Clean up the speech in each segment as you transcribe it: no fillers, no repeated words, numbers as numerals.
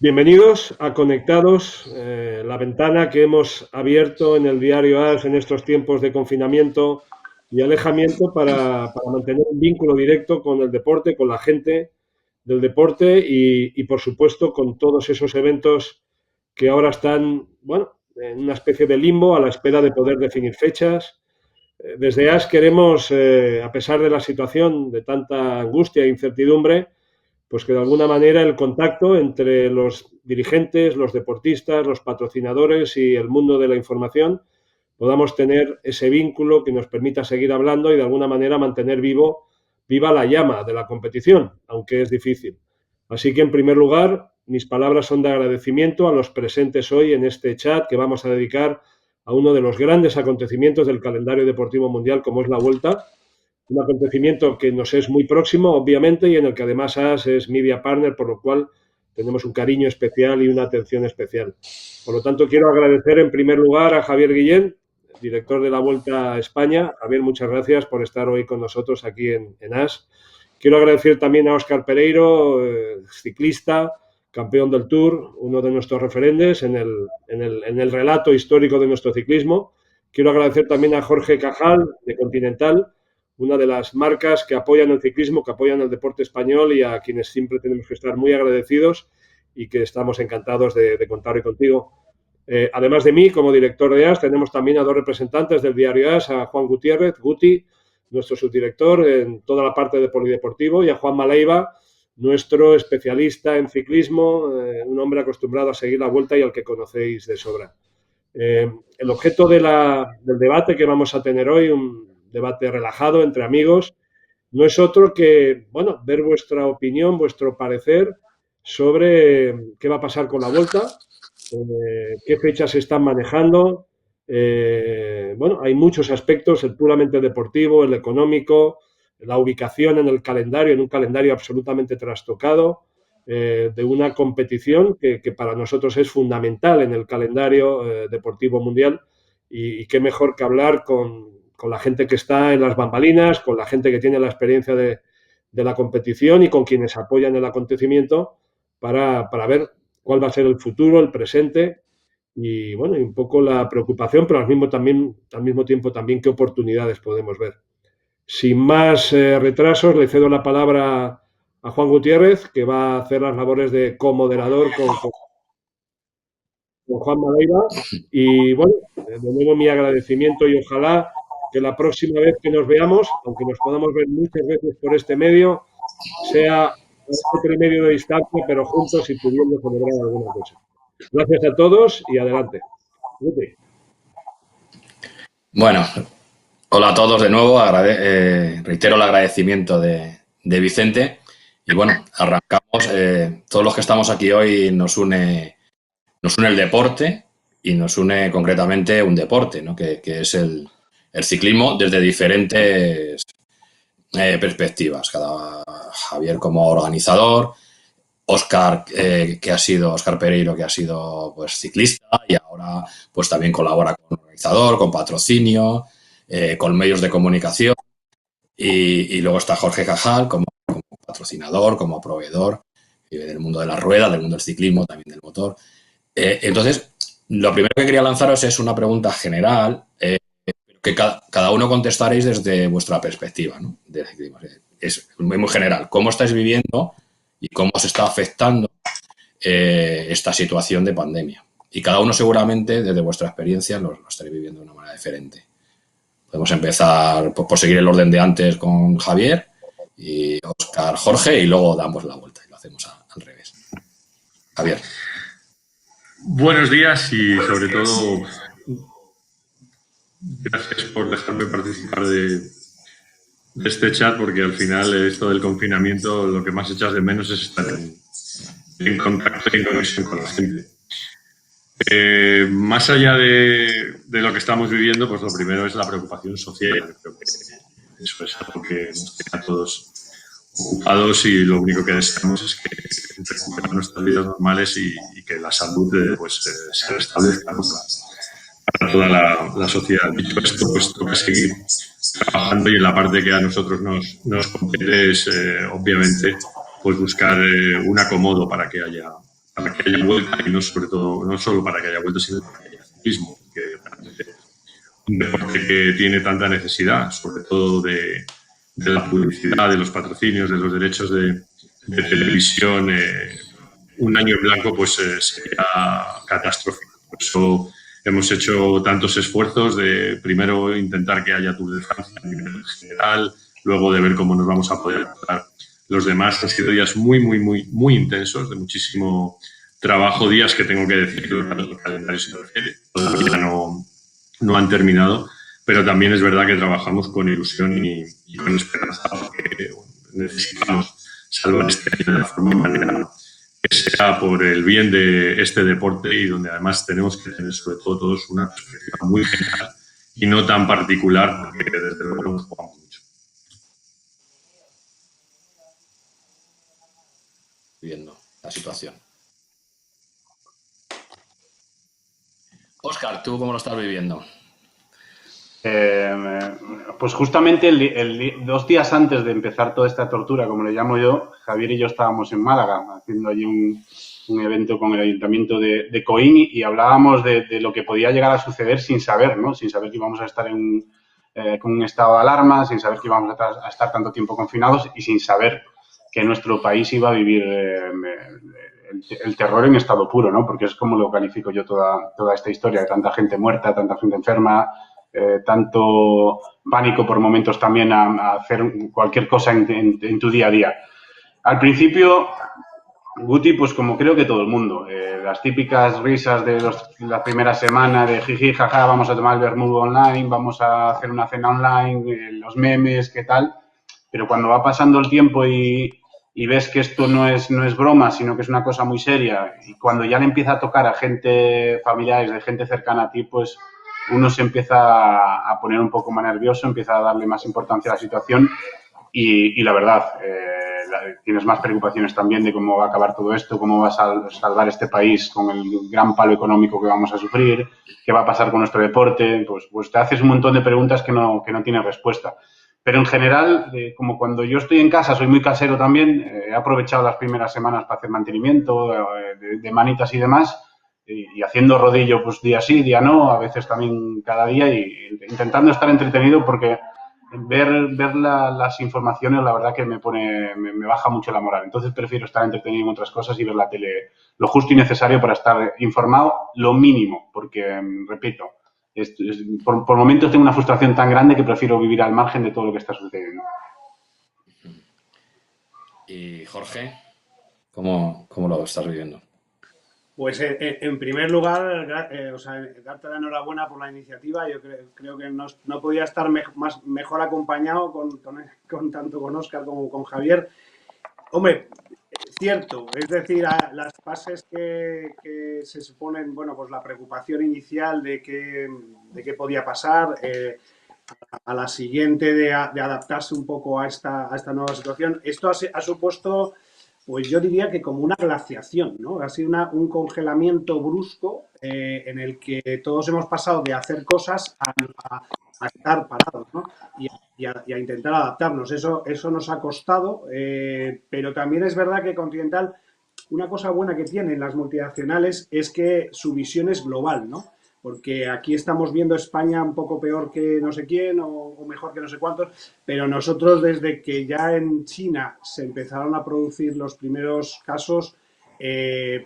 Bienvenidos a Conectados, la ventana que hemos abierto en el diario AS en estos tiempos de confinamiento y alejamiento para mantener un vínculo directo con el deporte, con la gente del deporte y, por supuesto, con todos esos eventos que ahora están, bueno, en una especie de limbo a la espera de poder definir fechas. Desde AS queremos, a pesar de la situación de tanta angustia e incertidumbre, pues que de alguna manera el contacto entre los dirigentes, los deportistas, los patrocinadores y el mundo de la información podamos tener ese vínculo que nos permita seguir hablando y de alguna manera mantener viva la llama de la competición, aunque es difícil. Así que, en primer lugar, mis palabras son de agradecimiento a los presentes hoy en este chat que vamos a dedicar a uno de los grandes acontecimientos del calendario deportivo mundial, como es la Vuelta. Un acontecimiento que nos es muy próximo, obviamente, y en el que además AS es media partner, por lo cual tenemos un cariño especial y una atención especial. Por lo tanto, quiero agradecer en primer lugar a Javier Guillén, director de la Vuelta a España. Javier, muchas gracias por estar hoy con nosotros aquí en AS. Quiero agradecer también a Óscar Pereiro, ciclista, campeón del Tour, uno de nuestros referentes en el relato histórico de nuestro ciclismo. Quiero agradecer también a Jorge Cajal, de Continental, una de las marcas que apoyan el ciclismo, que apoyan el deporte español y a quienes siempre tenemos que estar muy agradecidos y que estamos encantados de contar hoy contigo. Además de mí, como director de AS, tenemos también a dos representantes del diario AS, a Juan Gutiérrez, Guti, nuestro subdirector en toda la parte de polideportivo, y a Juan Maleiva, nuestro especialista en ciclismo, un hombre acostumbrado a seguir la Vuelta y al que conocéis de sobra. El objeto del debate que vamos a tener hoy, un debate relajado entre amigos, no es otro que, bueno, ver vuestra opinión, vuestro parecer sobre qué va a pasar con la Vuelta, qué fechas se están manejando. Bueno, hay muchos aspectos, el puramente deportivo, el económico, la ubicación en el calendario, en un calendario absolutamente trastocado, de una competición que para nosotros es fundamental en el calendario deportivo mundial y qué mejor que hablar con la gente que está en las bambalinas, con la gente que tiene la experiencia de la competición y con quienes apoyan el acontecimiento para ver cuál va a ser el futuro, el presente y, bueno, y un poco la preocupación, pero al mismo tiempo también qué oportunidades podemos ver. Sin más retrasos, le cedo la palabra a Juan Gutiérrez, que va a hacer las labores de comoderador con Juan Madeira. Y bueno, de nuevo mi agradecimiento y ojalá que la próxima vez que nos veamos, aunque nos podamos ver muchas veces por este medio, sea a otro medio de distancia, pero juntos y pudiendo celebrar alguna cosa. Gracias a todos y adelante. Bueno, hola a todos de nuevo. Reitero el agradecimiento de Vicente. Y bueno, arrancamos. Todos los que estamos aquí hoy nos une el deporte y nos une concretamente un deporte, ¿no? que es el ciclismo desde diferentes perspectivas. Javier como organizador, Óscar Pereiro, que ha sido pues ciclista y ahora pues también colabora con organizador, con patrocinio, con medios de comunicación y luego está Jorge Cajal como patrocinador, como proveedor del mundo de la rueda, del mundo del ciclismo, también del motor. Entonces, lo primero que quería lanzaros es una pregunta general que cada uno contestaréis desde vuestra perspectiva, ¿no? Del ciclismo. Es muy general. ¿Cómo estáis viviendo y cómo os está afectando esta situación de pandemia? Y cada uno seguramente, desde vuestra experiencia, lo estaréis viviendo de una manera diferente. Podemos empezar por seguir el orden de antes con Javier y Óscar, Jorge, y luego damos la vuelta y lo hacemos al revés. Javier. Buenos días y, sobre todo, gracias por dejarme participar de este chat, porque al final esto del confinamiento lo que más echas de menos es estar en contacto y en conexión con la gente. Más allá de lo que estamos viviendo, pues lo primero es la preocupación social. Creo que eso es algo que nos tiene a todos ocupados y lo único que deseamos es que recuperemos nuestras vidas normales y que la salud se restablezca para toda la sociedad. Dicho esto, pues toca seguir trabajando y en la parte que a nosotros nos compete es, obviamente, pues buscar un acomodo para que haya para que haya vuelta y no sobre todo, no solo para que haya vuelta, sino para que haya ciclismo, que es un deporte que tiene tanta necesidad, sobre todo de la publicidad, de los patrocinios, de los derechos de televisión. Un año en blanco pues sería catastrófico. Por eso hemos hecho tantos esfuerzos de primero intentar que haya Tour de Francia a nivel general, luego de ver cómo nos vamos a poder adaptar los demás. Han sido días muy intensos, de muchísimo trabajo, días que tengo que decir que el calendario se refiere. Todavía no han terminado, pero también es verdad que trabajamos con ilusión y con esperanza, porque necesitamos salvar este año de la forma manera que sea por el bien de este deporte y donde además tenemos que tener sobre todo todos una perspectiva muy general y no tan particular, porque desde luego nos jugamos mucho. Viendo la situación. Óscar, ¿tú cómo lo estás viviendo? Pues justamente 2 días antes de empezar toda esta tortura, como le llamo yo, Javier y yo estábamos en Málaga haciendo allí un evento con el ayuntamiento de Coín y hablábamos de lo que podía llegar a suceder sin saber, ¿no? Sin saber que íbamos a estar con un estado de alarma, sin saber que íbamos a estar tanto tiempo confinados y sin saber que nuestro país iba a vivir el terror en estado puro, ¿no? Porque es como lo califico yo toda esta historia, de tanta gente muerta, tanta gente enferma, tanto pánico por momentos también a hacer cualquier cosa en tu día a día. Al principio, Guti, pues como creo que todo el mundo, las típicas risas de la primera semana de jiji, jaja, vamos a tomar el vermut online, vamos a hacer una cena online, los memes, qué tal, pero cuando va pasando el tiempo y ves que esto no es broma, sino que es una cosa muy seria, y cuando ya le empieza a tocar a gente familiares, de gente cercana a ti, pues uno se empieza a poner un poco más nervioso, empieza a darle más importancia a la situación y la verdad, tienes más preocupaciones también de cómo va a acabar todo esto, cómo va a salvar este país con el gran palo económico que vamos a sufrir, qué va a pasar con nuestro deporte, pues te haces un montón de preguntas que no tienes respuesta. Pero en general, como cuando yo estoy en casa, soy muy casero también, he aprovechado las primeras semanas para hacer mantenimiento de manitas y demás, y haciendo rodillo pues día sí, día no, a veces también cada día, y intentando estar entretenido porque ver las informaciones la verdad que me baja mucho la moral. Entonces prefiero estar entretenido en otras cosas y ver la tele lo justo y necesario para estar informado, lo mínimo, porque, repito, por momentos tengo una frustración tan grande que prefiero vivir al margen de todo lo que está sucediendo. Y Jorge, ¿cómo lo estás viviendo? Pues en primer lugar, o sea, darte la enhorabuena por la iniciativa. Yo creo que no podía estar mejor acompañado tanto con Óscar como con Javier. Hombre, es cierto, es decir, las fases que se suponen, bueno, pues la preocupación inicial de qué podía pasar, a la siguiente de adaptarse un poco a esta nueva situación. Esto ha supuesto, pues yo diría que como una glaciación, ¿no? Ha sido un congelamiento brusco en el que todos hemos pasado de hacer cosas a estar parados, ¿no? Y a intentar adaptarnos. Eso nos ha costado, pero también es verdad que Continental, una cosa buena que tienen las multinacionales es que su visión es global, ¿no? Porque aquí estamos viendo España un poco peor que no sé quién o mejor que no sé cuántos, pero nosotros desde que ya en China se empezaron a producir los primeros casos,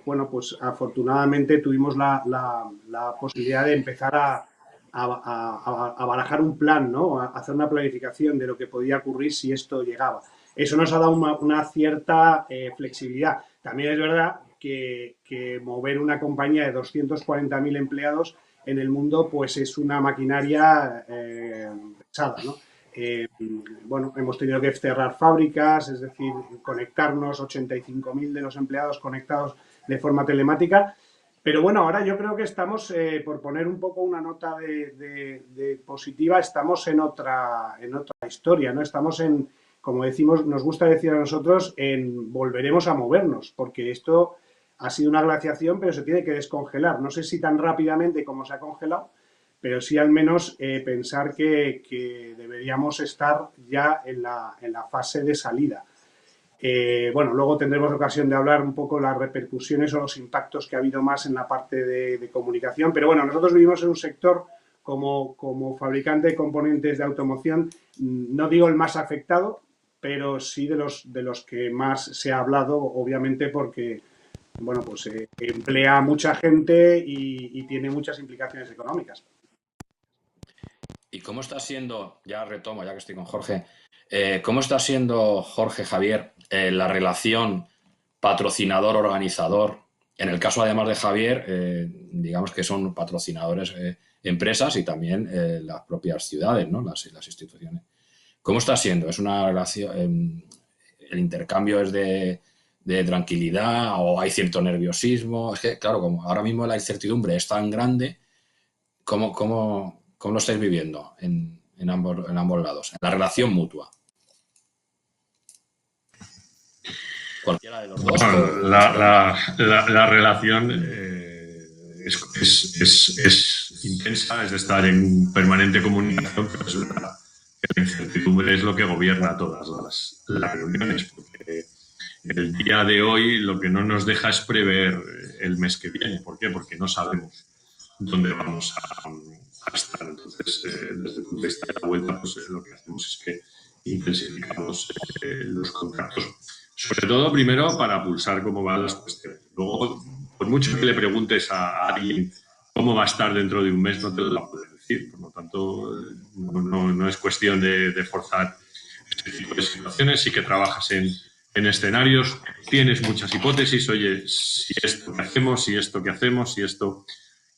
bueno, pues afortunadamente tuvimos la posibilidad de empezar a barajar un plan, ¿no? A hacer una planificación de lo que podía ocurrir si esto llegaba. Eso nos ha dado una cierta flexibilidad. También es verdad que mover una compañía de 240.000 empleados en el mundo, pues es una maquinaria pesada, ¿no? Bueno, hemos tenido que cerrar fábricas, es decir, conectarnos, 85.000 de los empleados conectados de forma telemática. Pero bueno, ahora yo creo que estamos, por poner un poco una nota de positiva, estamos en otra historia, ¿no? Estamos en, como decimos, nos gusta decir a nosotros, volveremos a movernos, porque esto ha sido una glaciación, pero se tiene que descongelar. No sé si tan rápidamente como se ha congelado, pero sí al menos pensar que deberíamos estar ya en la fase de salida. Bueno, luego tendremos ocasión de hablar un poco las repercusiones o los impactos que ha habido más en la parte de comunicación, pero bueno, nosotros vivimos en un sector como fabricante de componentes de automoción, no digo el más afectado, pero sí de los que más se ha hablado, obviamente porque, bueno, pues emplea a mucha gente y tiene muchas implicaciones económicas. ¿Y cómo está siendo, ya retomo, ya que estoy con Jorge, cómo está siendo, Jorge, Javier, la relación patrocinador-organizador? En el caso, además de Javier, digamos que son patrocinadores empresas y también las propias ciudades, ¿no? Las instituciones. ¿Cómo está siendo? ¿Es una relación, el intercambio es de tranquilidad o hay cierto nerviosismo? Es que, claro, como ahora mismo la incertidumbre es tan grande, ¿cómo lo estáis viviendo en ambos lados? En la relación mutua. Cualquiera de los dos. Bueno, la relación es intensa, es de estar en permanente comunicación, pero es verdad que la incertidumbre es lo que gobierna todas las reuniones, porque el día de hoy lo que no nos deja es prever el mes que viene. ¿Por qué? Porque no sabemos dónde vamos a estar. Entonces, desde el punto de vista de la vuelta, pues lo que hacemos es que intensificamos los contactos. Sobre todo, primero, para pulsar cómo van las cuestiones. Luego, por mucho que le preguntes a alguien cómo va a estar dentro de un mes, no te lo va a poder decir. Por lo tanto, no es cuestión de forzar este tipo de situaciones. Sí que trabajas en escenarios, tienes muchas hipótesis. Oye, si esto que hacemos, si esto que hacemos, si esto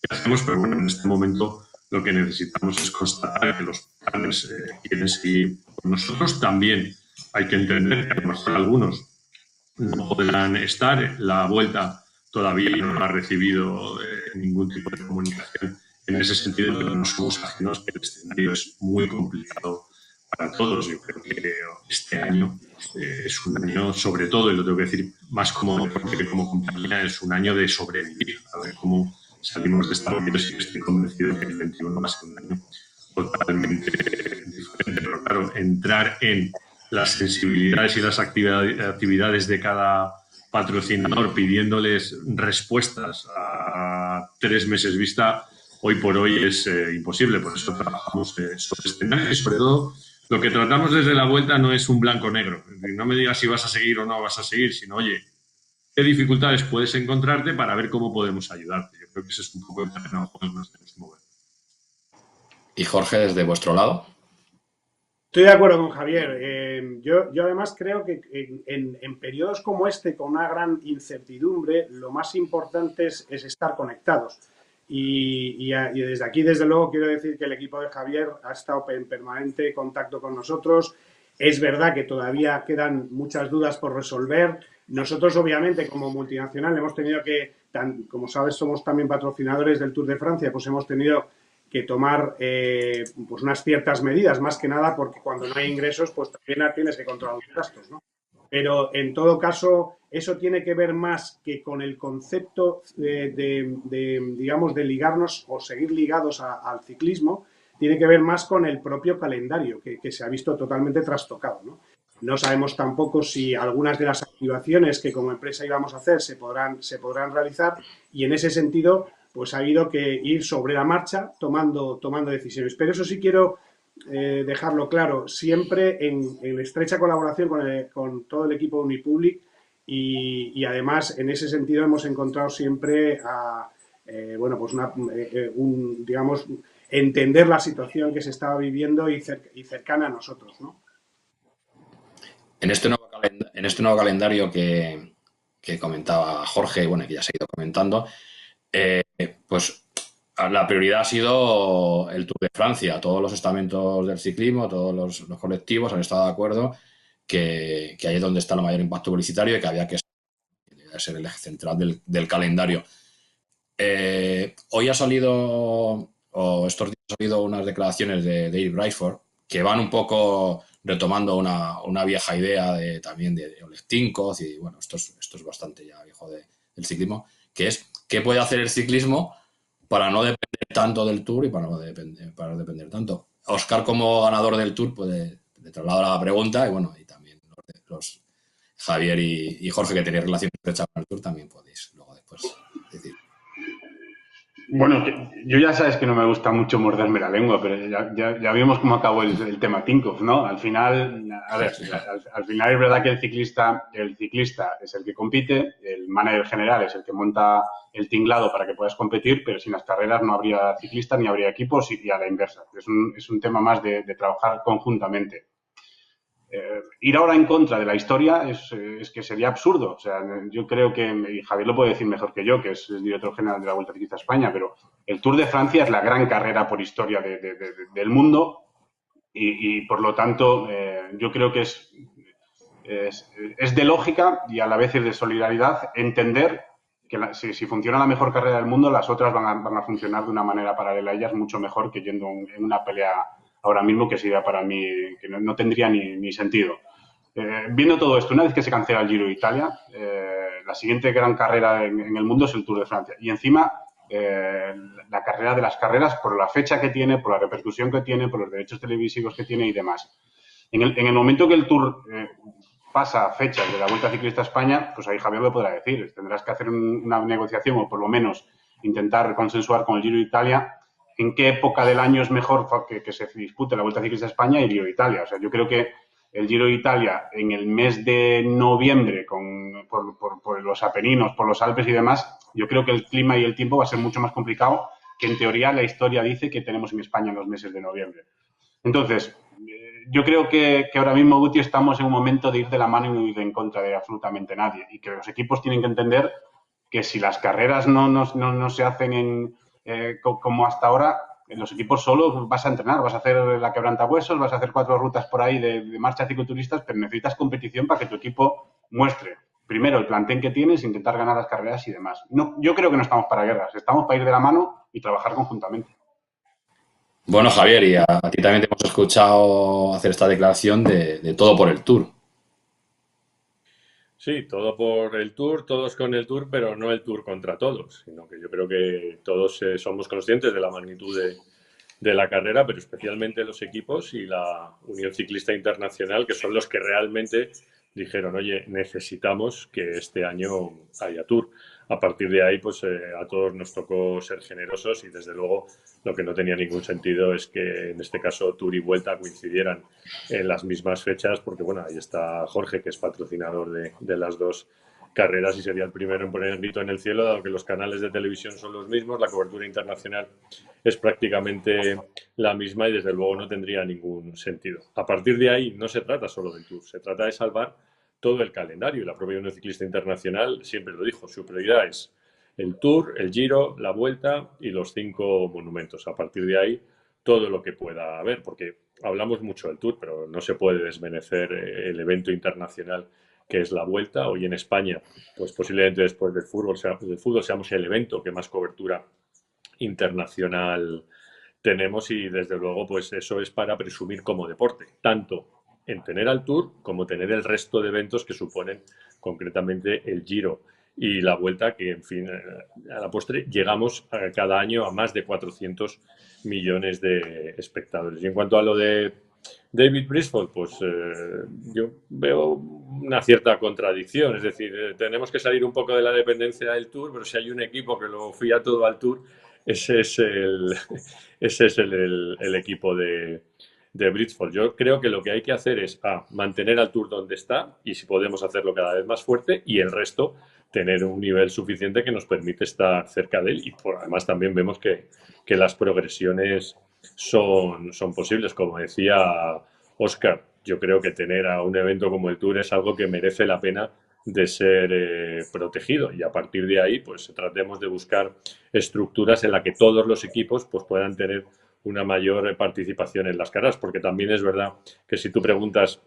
que hacemos. Pero bueno, en este momento lo que necesitamos es constatar que los planes quieren seguir con nosotros. También hay que entender que a lo mejor algunos no podrán estar. La vuelta todavía no ha recibido ningún tipo de comunicación en ese sentido. No somos ajenos, que el escenario es muy complicado para todos. Yo creo que este año es un año, sobre todo, y lo tengo que decir más como compañía, es un año de sobrevivir. A ver cómo salimos de esta vida. Sí, estoy convencido de que el 21 va a ser un año totalmente diferente. Pero claro, entrar en las sensibilidades y las actividades de cada patrocinador pidiéndoles respuestas a 3 meses vista, hoy por hoy es imposible. Por eso trabajamos sobre escenarios y sobre todo lo que tratamos desde la vuelta no es un blanco-negro. No me digas si vas a seguir o no vas a seguir, sino, oye, ¿qué dificultades puedes encontrarte para ver cómo podemos ayudarte? Yo creo que ese es un poco el terreno que nos tenemos que mover. Y Jorge, desde vuestro lado. Estoy de acuerdo con Javier. Yo además creo que en periodos como este, con una gran incertidumbre, lo más importante es estar conectados. Y desde aquí, desde luego, quiero decir que el equipo de Javier ha estado en permanente contacto con nosotros. Es verdad que todavía quedan muchas dudas por resolver. Nosotros, obviamente, como multinacional, hemos tenido que, como sabes, somos también patrocinadores del Tour de Francia, pues hemos tenido que tomar pues unas ciertas medidas, más que nada porque cuando no hay ingresos, pues también tienes que controlar los gastos, ¿no? Pero en todo caso, eso tiene que ver más que con el concepto digamos, de ligarnos o seguir ligados al ciclismo, tiene que ver más con el propio calendario, que se ha visto totalmente trastocado, ¿no? No sabemos tampoco si algunas de las activaciones que como empresa íbamos a hacer se podrán realizar y en ese sentido pues ha habido que ir sobre la marcha tomando decisiones. Pero eso sí quiero dejarlo claro, siempre en estrecha colaboración con todo el equipo de Unipublic y además en ese sentido hemos encontrado siempre bueno, pues digamos, entender la situación que se estaba viviendo y cercana a nosotros, ¿no? En este nuevo calendario que comentaba Jorge, bueno, que ya se ha ido comentando, pues la prioridad ha sido el Tour de Francia. Todos los estamentos del ciclismo, todos los colectivos han estado de acuerdo que ahí es donde está el mayor impacto publicitario y que había que ser el eje central del calendario. Hoy ha salido, o estos días han salido unas declaraciones de Dave Brailsford que van un poco retomando una vieja idea también de Oleg Tinkoff y bueno, esto es bastante ya viejo del ciclismo, que es qué puede hacer el ciclismo para no depender tanto del Tour y para no depender tanto. Óscar, como ganador del Tour, le traslado la pregunta y bueno, y también Javier y Jorge, que tenéis relación estrecha con el Tour, también podéis luego después decir. Bueno, yo ya sabes que no me gusta mucho morderme la lengua, pero ya vimos cómo acabó el tema Tinkoff, ¿no? Al final, a ver, al final es verdad que el ciclista es el que compite, el manager general es el que monta el tinglado para que puedas competir, pero sin las carreras no habría ciclistas ni habría equipos y a la inversa. Es un tema más de trabajar conjuntamente. Ir ahora en contra de la historia es que sería absurdo. O sea, yo creo que, y Javier lo puede decir mejor que yo, que es el director general de la Vuelta Ciclista España, pero el Tour de Francia es la gran carrera por historia del mundo y por lo tanto, yo creo que es de lógica y a la vez es de solidaridad entender que si funciona la mejor carrera del mundo, las otras van a funcionar de una manera paralela a ellas mucho mejor que yendo en una pelea ahora mismo que sería para mí, que no tendría ni sentido. Viendo todo esto, una vez que se cancela el Giro de Italia, la siguiente gran carrera en el mundo es el Tour de Francia. Y encima, la carrera de las carreras, por la fecha que tiene, por la repercusión que tiene, por los derechos televisivos que tiene y demás. En el momento que el Tour pasa a fechas de la Vuelta Ciclista España, pues ahí Javier lo podrá decir. Tendrás que hacer una negociación o por lo menos intentar consensuar con el Giro de Italia en qué época del año es mejor que se dispute la Vuelta Ciclista España y el Giro de Italia. O sea, yo creo que el Giro de Italia en el mes de noviembre, por los Apeninos, por los Alpes y demás, yo creo que el clima y el tiempo va a ser mucho más complicado que en teoría la historia dice que tenemos en España en los meses de noviembre. Entonces, yo creo que ahora mismo, Guti, estamos en un momento de ir de la mano y no ir en contra de absolutamente nadie. Y que los equipos tienen que entender que si las carreras no se hacen como hasta ahora, en los equipos solo vas a entrenar, vas a hacer la quebrantahuesos, vas a hacer 4 rutas por ahí de marcha cicloturistas, pero necesitas competición para que tu equipo muestre primero el plantel que tienes, intentar ganar las carreras y demás. No, yo creo que no estamos para guerras, estamos para ir de la mano y trabajar conjuntamente. Bueno, Javier, y a ti también te hemos escuchado hacer esta declaración de todo por el Tour. Sí, todo por el Tour, todos con el Tour, pero no el Tour contra todos, sino que yo creo que todos somos conscientes de la magnitud de la carrera, pero especialmente los equipos y la Unión Ciclista Internacional, que son los que realmente dijeron, oye, necesitamos que este año haya Tour. A partir de ahí, pues a todos nos tocó ser generosos y desde luego lo que no tenía ningún sentido es que en este caso Tour y Vuelta coincidieran en las mismas fechas, porque bueno, ahí está Jorge, que es patrocinador de las dos carreras y sería el primero en poner el grito en el cielo, dado que los canales de televisión son los mismos, la cobertura internacional es prácticamente la misma y desde luego no tendría ningún sentido. A partir de ahí no se trata solo del Tour, se trata de salvar todo el calendario y la propia Unión Ciclista Internacional siempre lo dijo, su prioridad es el Tour, el Giro, la Vuelta y los 5 monumentos. A partir de ahí todo lo que pueda haber, porque hablamos mucho del Tour, pero no se puede desmerecer el evento internacional que es la Vuelta. Hoy en España, pues posiblemente después del fútbol seamos el evento que más cobertura internacional tenemos y desde luego pues eso es para presumir como deporte, tanto en tener al Tour como tener el resto de eventos que suponen concretamente el Giro y la Vuelta, que en fin, a la postre llegamos cada año a más de 400 millones de espectadores. Y en cuanto a lo de David Briscoe, pues yo veo una cierta contradicción, es decir, tenemos que salir un poco de la dependencia del Tour, pero si hay un equipo que lo fía todo al Tour, ese es el equipo de Bridgeford. Yo creo que lo que hay que hacer es mantener al Tour donde está y si podemos hacerlo cada vez más fuerte y el resto tener un nivel suficiente que nos permite estar cerca de él y además también vemos que las progresiones son posibles. Como decía Óscar, yo creo que tener a un evento como el Tour es algo que merece la pena de ser protegido y a partir de ahí pues tratemos de buscar estructuras en las que todos los equipos pues puedan tener una mayor participación en las carreras, porque también es verdad que si tú preguntas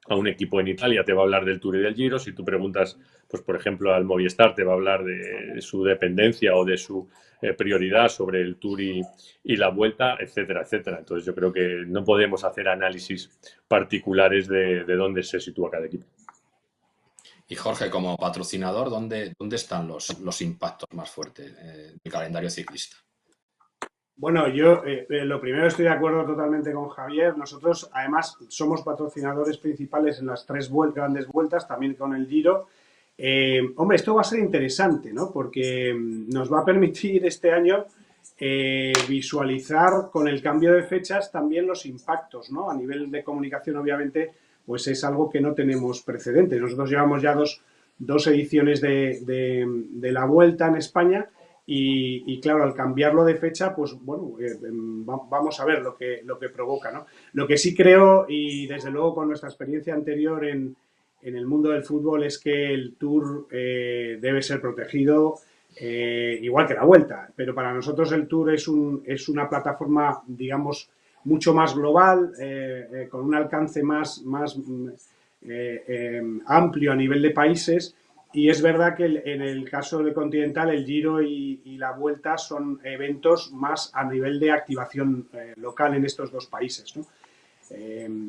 a un equipo en Italia te va a hablar del Tour y del Giro, si tú preguntas, pues por ejemplo al Movistar te va a hablar de su dependencia o de su prioridad sobre el Tour y la Vuelta, etcétera, etcétera. Entonces yo creo que no podemos hacer análisis particulares de dónde se sitúa cada equipo. Y Jorge, como patrocinador, ¿dónde están los impactos más fuertes del calendario ciclista? Bueno, yo lo primero estoy de acuerdo totalmente con Javier. Nosotros, además, somos patrocinadores principales en las tres grandes vueltas, también con el Giro. Hombre, esto va a ser interesante, ¿no? Porque nos va a permitir este año visualizar con el cambio de fechas también los impactos, ¿no? A nivel de comunicación, obviamente, pues es algo que no tenemos precedentes. Nosotros llevamos ya dos ediciones de la Vuelta en España y claro, al cambiarlo de fecha, pues bueno, vamos a ver lo que provoca, ¿no? Lo que sí creo, y desde luego con nuestra experiencia anterior en el mundo del fútbol, es que el Tour debe ser protegido, igual que la Vuelta, pero para nosotros el Tour es una plataforma, digamos, mucho más global, con un alcance más amplio a nivel de países. Y es verdad que en el caso del Continental, el Giro y la Vuelta son eventos más a nivel de activación local en estos dos países, ¿no?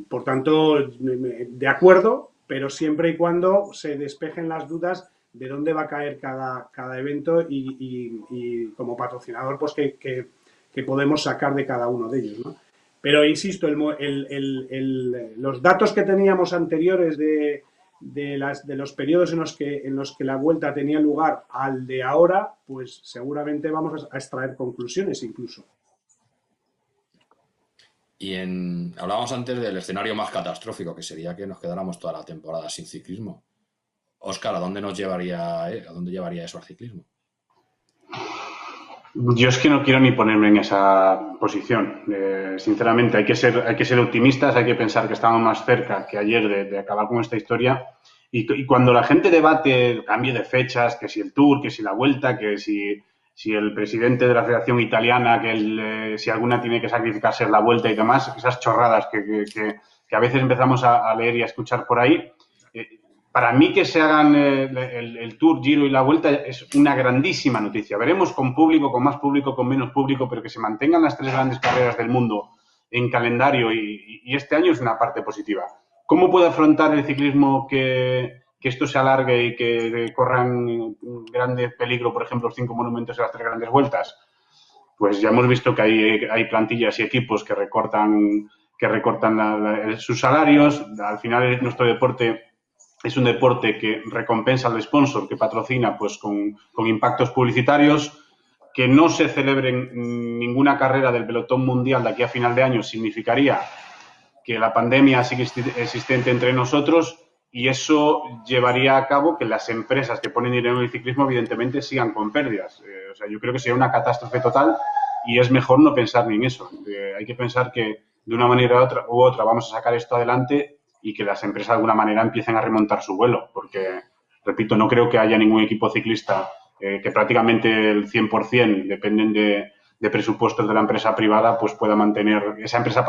Por tanto, de acuerdo, pero siempre y cuando se despejen las dudas de dónde va a caer cada evento y como patrocinador, pues que podemos sacar de cada uno de ellos, ¿no? Pero insisto, los datos que teníamos anteriores de los periodos en los que la vuelta tenía lugar al de ahora, pues seguramente vamos a extraer conclusiones incluso. Hablábamos antes del escenario más catastrófico, que sería que nos quedáramos toda la temporada sin ciclismo. Óscar, ¿a dónde llevaría eso al ciclismo? Yo es que no quiero ni ponerme en esa posición. Sinceramente, hay que ser optimistas, hay que pensar que estamos más cerca que ayer de acabar con esta historia. Y cuando la gente debate el cambio de fechas, que si el Tour, que si la Vuelta, que si el presidente de la Federación Italiana, si alguna tiene que sacrificarse la Vuelta y demás, esas chorradas que a veces empezamos a leer y a escuchar por ahí, para mí que se hagan el Tour, Giro y la Vuelta es una grandísima noticia. Veremos con público, con más público, con menos público, pero que se mantengan las tres grandes carreras del mundo en calendario y este año es una parte positiva. ¿Cómo puede afrontar el ciclismo que esto se alargue y que corran grande peligro, por ejemplo, los 5 monumentos de las tres grandes vueltas? Pues ya hemos visto que hay plantillas y equipos que recortan sus salarios. Al final nuestro deporte es un deporte que recompensa al sponsor, que patrocina pues con impactos publicitarios. Que no se celebre ninguna carrera del pelotón mundial de aquí a final de año significaría que la pandemia sigue existente entre nosotros y eso llevaría a cabo que las empresas que ponen dinero en el ciclismo evidentemente sigan con pérdidas. O sea, yo creo que sería una catástrofe total y es mejor no pensar ni en eso. Hay que pensar que de una manera u otra vamos a sacar esto adelante y que las empresas de alguna manera empiecen a remontar su vuelo, porque, repito, no creo que haya ningún equipo ciclista que prácticamente el 100% dependen de presupuestos de la empresa privada, pues pueda mantener, esa empresa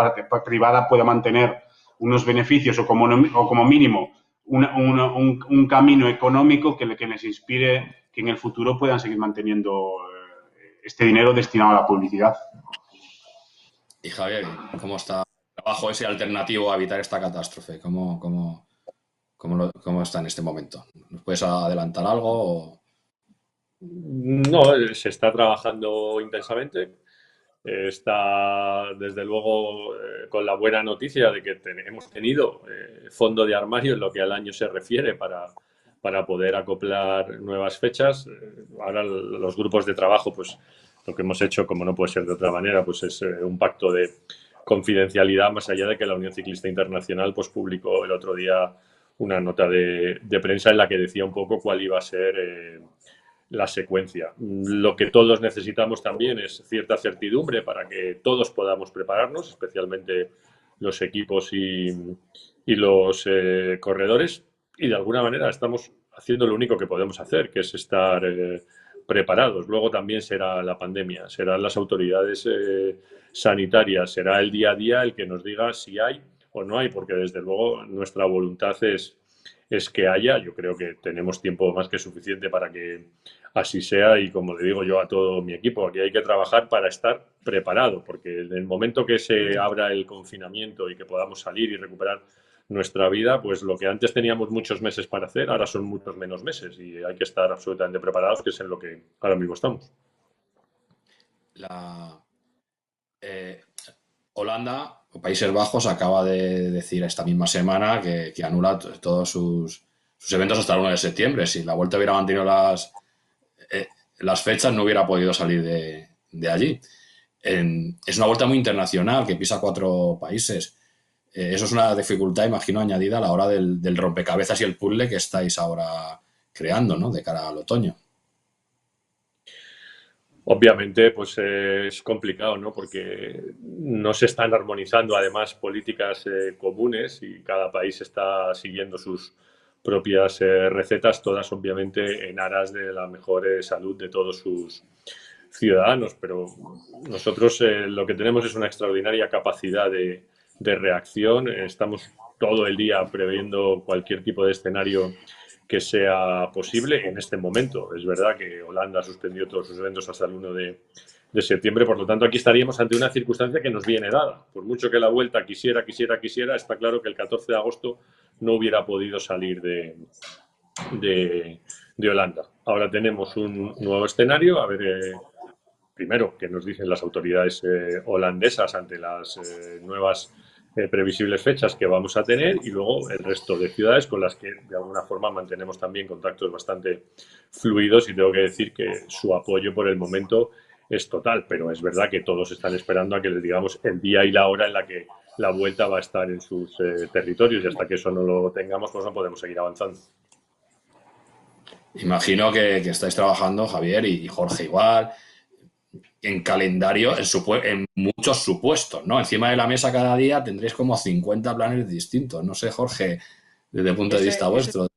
privada pueda mantener unos beneficios o como mínimo un camino económico que les inspire que en el futuro puedan seguir manteniendo este dinero destinado a la publicidad. Y Javier, ¿cómo está el trabajo ese alternativo a evitar esta catástrofe? ¿Cómo está en este momento? ¿Nos puedes adelantar algo? No, se está trabajando intensamente. Está, desde luego, con la buena noticia de que hemos tenido fondo de armario en lo que al año se refiere para poder acoplar nuevas fechas. Ahora los grupos de trabajo, pues lo que hemos hecho, como no puede ser de otra manera, pues es un pacto de confidencialidad, más allá de que la Unión Ciclista Internacional pues publicó el otro día una nota de prensa en la que decía un poco cuál iba a ser la secuencia. Lo que todos necesitamos también es cierta certidumbre para que todos podamos prepararnos, especialmente los equipos y los corredores, y de alguna manera estamos haciendo lo único que podemos hacer, que es estar preparados. Luego también será la pandemia, serán las autoridades sanitarias, será el día a día el que nos diga si hay o no hay, porque desde luego nuestra voluntad es que haya. Yo creo que tenemos tiempo más que suficiente para que así sea y, como le digo yo a todo mi equipo, aquí hay que trabajar para estar preparado, porque en el momento que se abra el confinamiento y que podamos salir y recuperar nuestra vida, pues lo que antes teníamos muchos meses para hacer, ahora son muchos menos meses y hay que estar absolutamente preparados, que es en lo que ahora mismo estamos. Holanda o Países Bajos acaba de decir esta misma semana que anula todos sus eventos hasta el 1 de septiembre. Si la Vuelta hubiera mantenido las fechas, no hubiera podido salir de allí. Es una vuelta muy internacional que pisa 4 países. Eso es una dificultad, imagino, añadida a la hora del rompecabezas y el puzzle que estáis ahora creando, ¿no? De cara al otoño. Obviamente, pues es complicado, ¿no? Porque no se están armonizando además políticas comunes y cada país está siguiendo sus propias recetas, todas obviamente en aras de la mejor salud de todos sus ciudadanos. Pero nosotros lo que tenemos es una extraordinaria capacidad de reacción. Estamos todo el día previendo cualquier tipo de escenario que sea posible en este momento. Es verdad que Holanda suspendió todos sus eventos hasta el 1 de septiembre, por lo tanto aquí estaríamos ante una circunstancia que nos viene dada. Por mucho que la Vuelta quisiera, está claro que el 14 de agosto no hubiera podido salir de Holanda. Ahora tenemos un nuevo escenario, a ver, primero, qué nos dicen las autoridades holandesas ante las nuevas previsibles fechas que vamos a tener, y luego el resto de ciudades con las que de alguna forma mantenemos también contactos bastante fluidos, y tengo que decir que su apoyo por el momento es total, pero es verdad que todos están esperando a que les digamos el día y la hora en la que la Vuelta va a estar en sus territorios, y hasta que eso no lo tengamos pues no podemos seguir avanzando. Imagino que estáis trabajando, Javier y Jorge igual, en calendario, en muchos supuestos, ¿no? Encima de la mesa cada día tendréis como 50 planes distintos. No sé, Jorge, desde el punto de vista vuestro.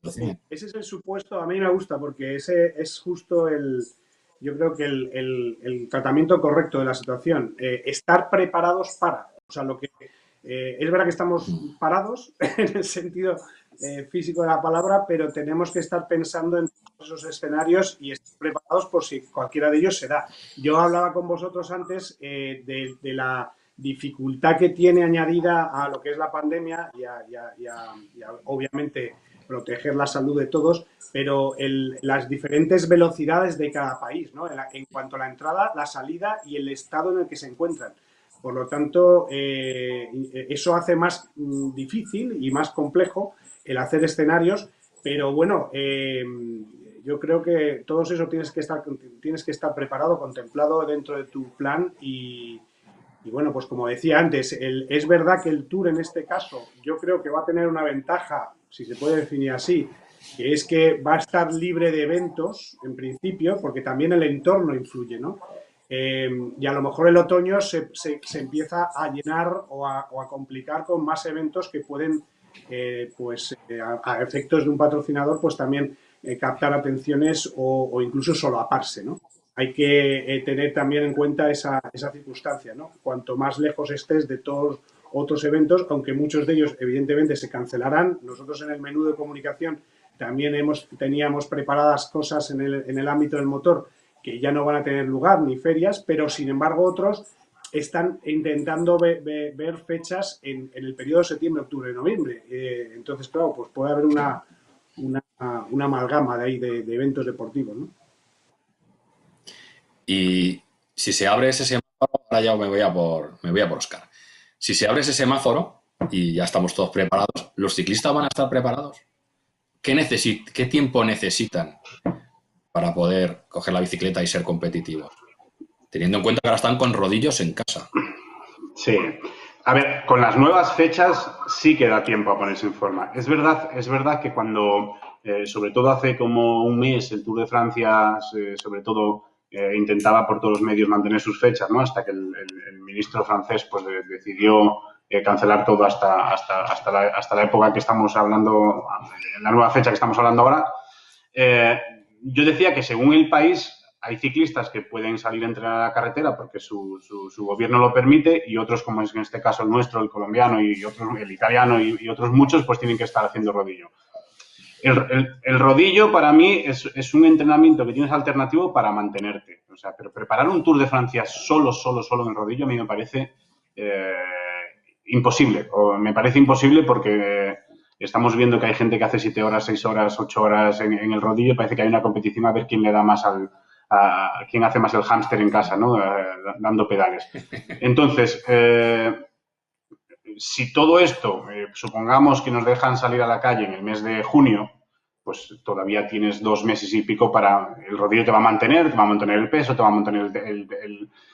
Ese es el supuesto, a mí me gusta, porque ese es justo yo creo que el tratamiento correcto de la situación. Estar preparados para. O sea, es verdad que estamos parados en el sentido físico de la palabra, pero tenemos que estar pensando en todos esos escenarios y estar preparados por si cualquiera de ellos se da. Yo hablaba con vosotros antes de la dificultad que tiene añadida a lo que es la pandemia y obviamente proteger la salud de todos, pero las diferentes velocidades de cada país, ¿no? En cuanto a la entrada, la salida y el estado en el que se encuentran. Por lo tanto, eso hace más difícil y más complejo el hacer escenarios, pero bueno, yo creo que todo eso tienes que estar preparado, contemplado dentro de tu plan y bueno, pues como decía antes, es verdad que el Tour en este caso yo creo que va a tener una ventaja, si se puede definir así, que es que va a estar libre de eventos en principio, porque también el entorno influye, ¿no? Y a lo mejor el otoño se empieza a llenar o a complicar con más eventos que pueden, a efectos de un patrocinador, pues también captar atenciones o incluso solaparse, ¿no? Hay que tener también en cuenta esa circunstancia, ¿no? Cuanto más lejos estés de todos otros eventos, aunque muchos de ellos evidentemente se cancelarán. Nosotros en el menú de comunicación también teníamos preparadas cosas en el ámbito del motor que ya no van a tener lugar, ni ferias, pero sin embargo otros están intentando ver fechas en el periodo de septiembre, octubre, noviembre. Entonces, claro, pues puede haber una amalgama de ahí de eventos deportivos, ¿no? Y si se abre ese semáforo, ahora ya me voy a por Oscar. Si se abre ese semáforo y ya estamos todos preparados, ¿los ciclistas van a estar preparados? ¿Qué tiempo necesitan para poder coger la bicicleta y ser competitivos? Teniendo en cuenta que ahora están con rodillos en casa. Sí. A ver, con las nuevas fechas sí que da tiempo a ponerse en forma. Es verdad que cuando, sobre todo hace como un mes, el Tour de Francia, sobre todo, intentaba por todos los medios mantener sus fechas, ¿no? Hasta que el ministro francés pues decidió cancelar todo hasta la época que estamos hablando, en la nueva fecha que estamos hablando ahora. Yo decía que según el país hay ciclistas que pueden salir a entrenar a la carretera porque su gobierno lo permite, y otros, como es en este caso el nuestro, el colombiano y otros, el italiano y otros muchos, pues tienen que estar haciendo rodillo. El rodillo para mí es un entrenamiento que tienes alternativo para mantenerte. O sea, pero preparar un Tour de Francia solo en rodillo a mí me parece imposible. O me parece imposible porque estamos viendo que hay gente que hace 7 horas, 6 horas, 8 horas en el rodillo. Parece que hay una competición a ver quién le da más a quién hace más el hámster en casa, ¿no? Dando pedales. Entonces, si todo esto, supongamos que nos dejan salir a la calle en el mes de junio, pues todavía tienes 2 meses y pico para... El rodillo te va a mantener el peso, te va a mantener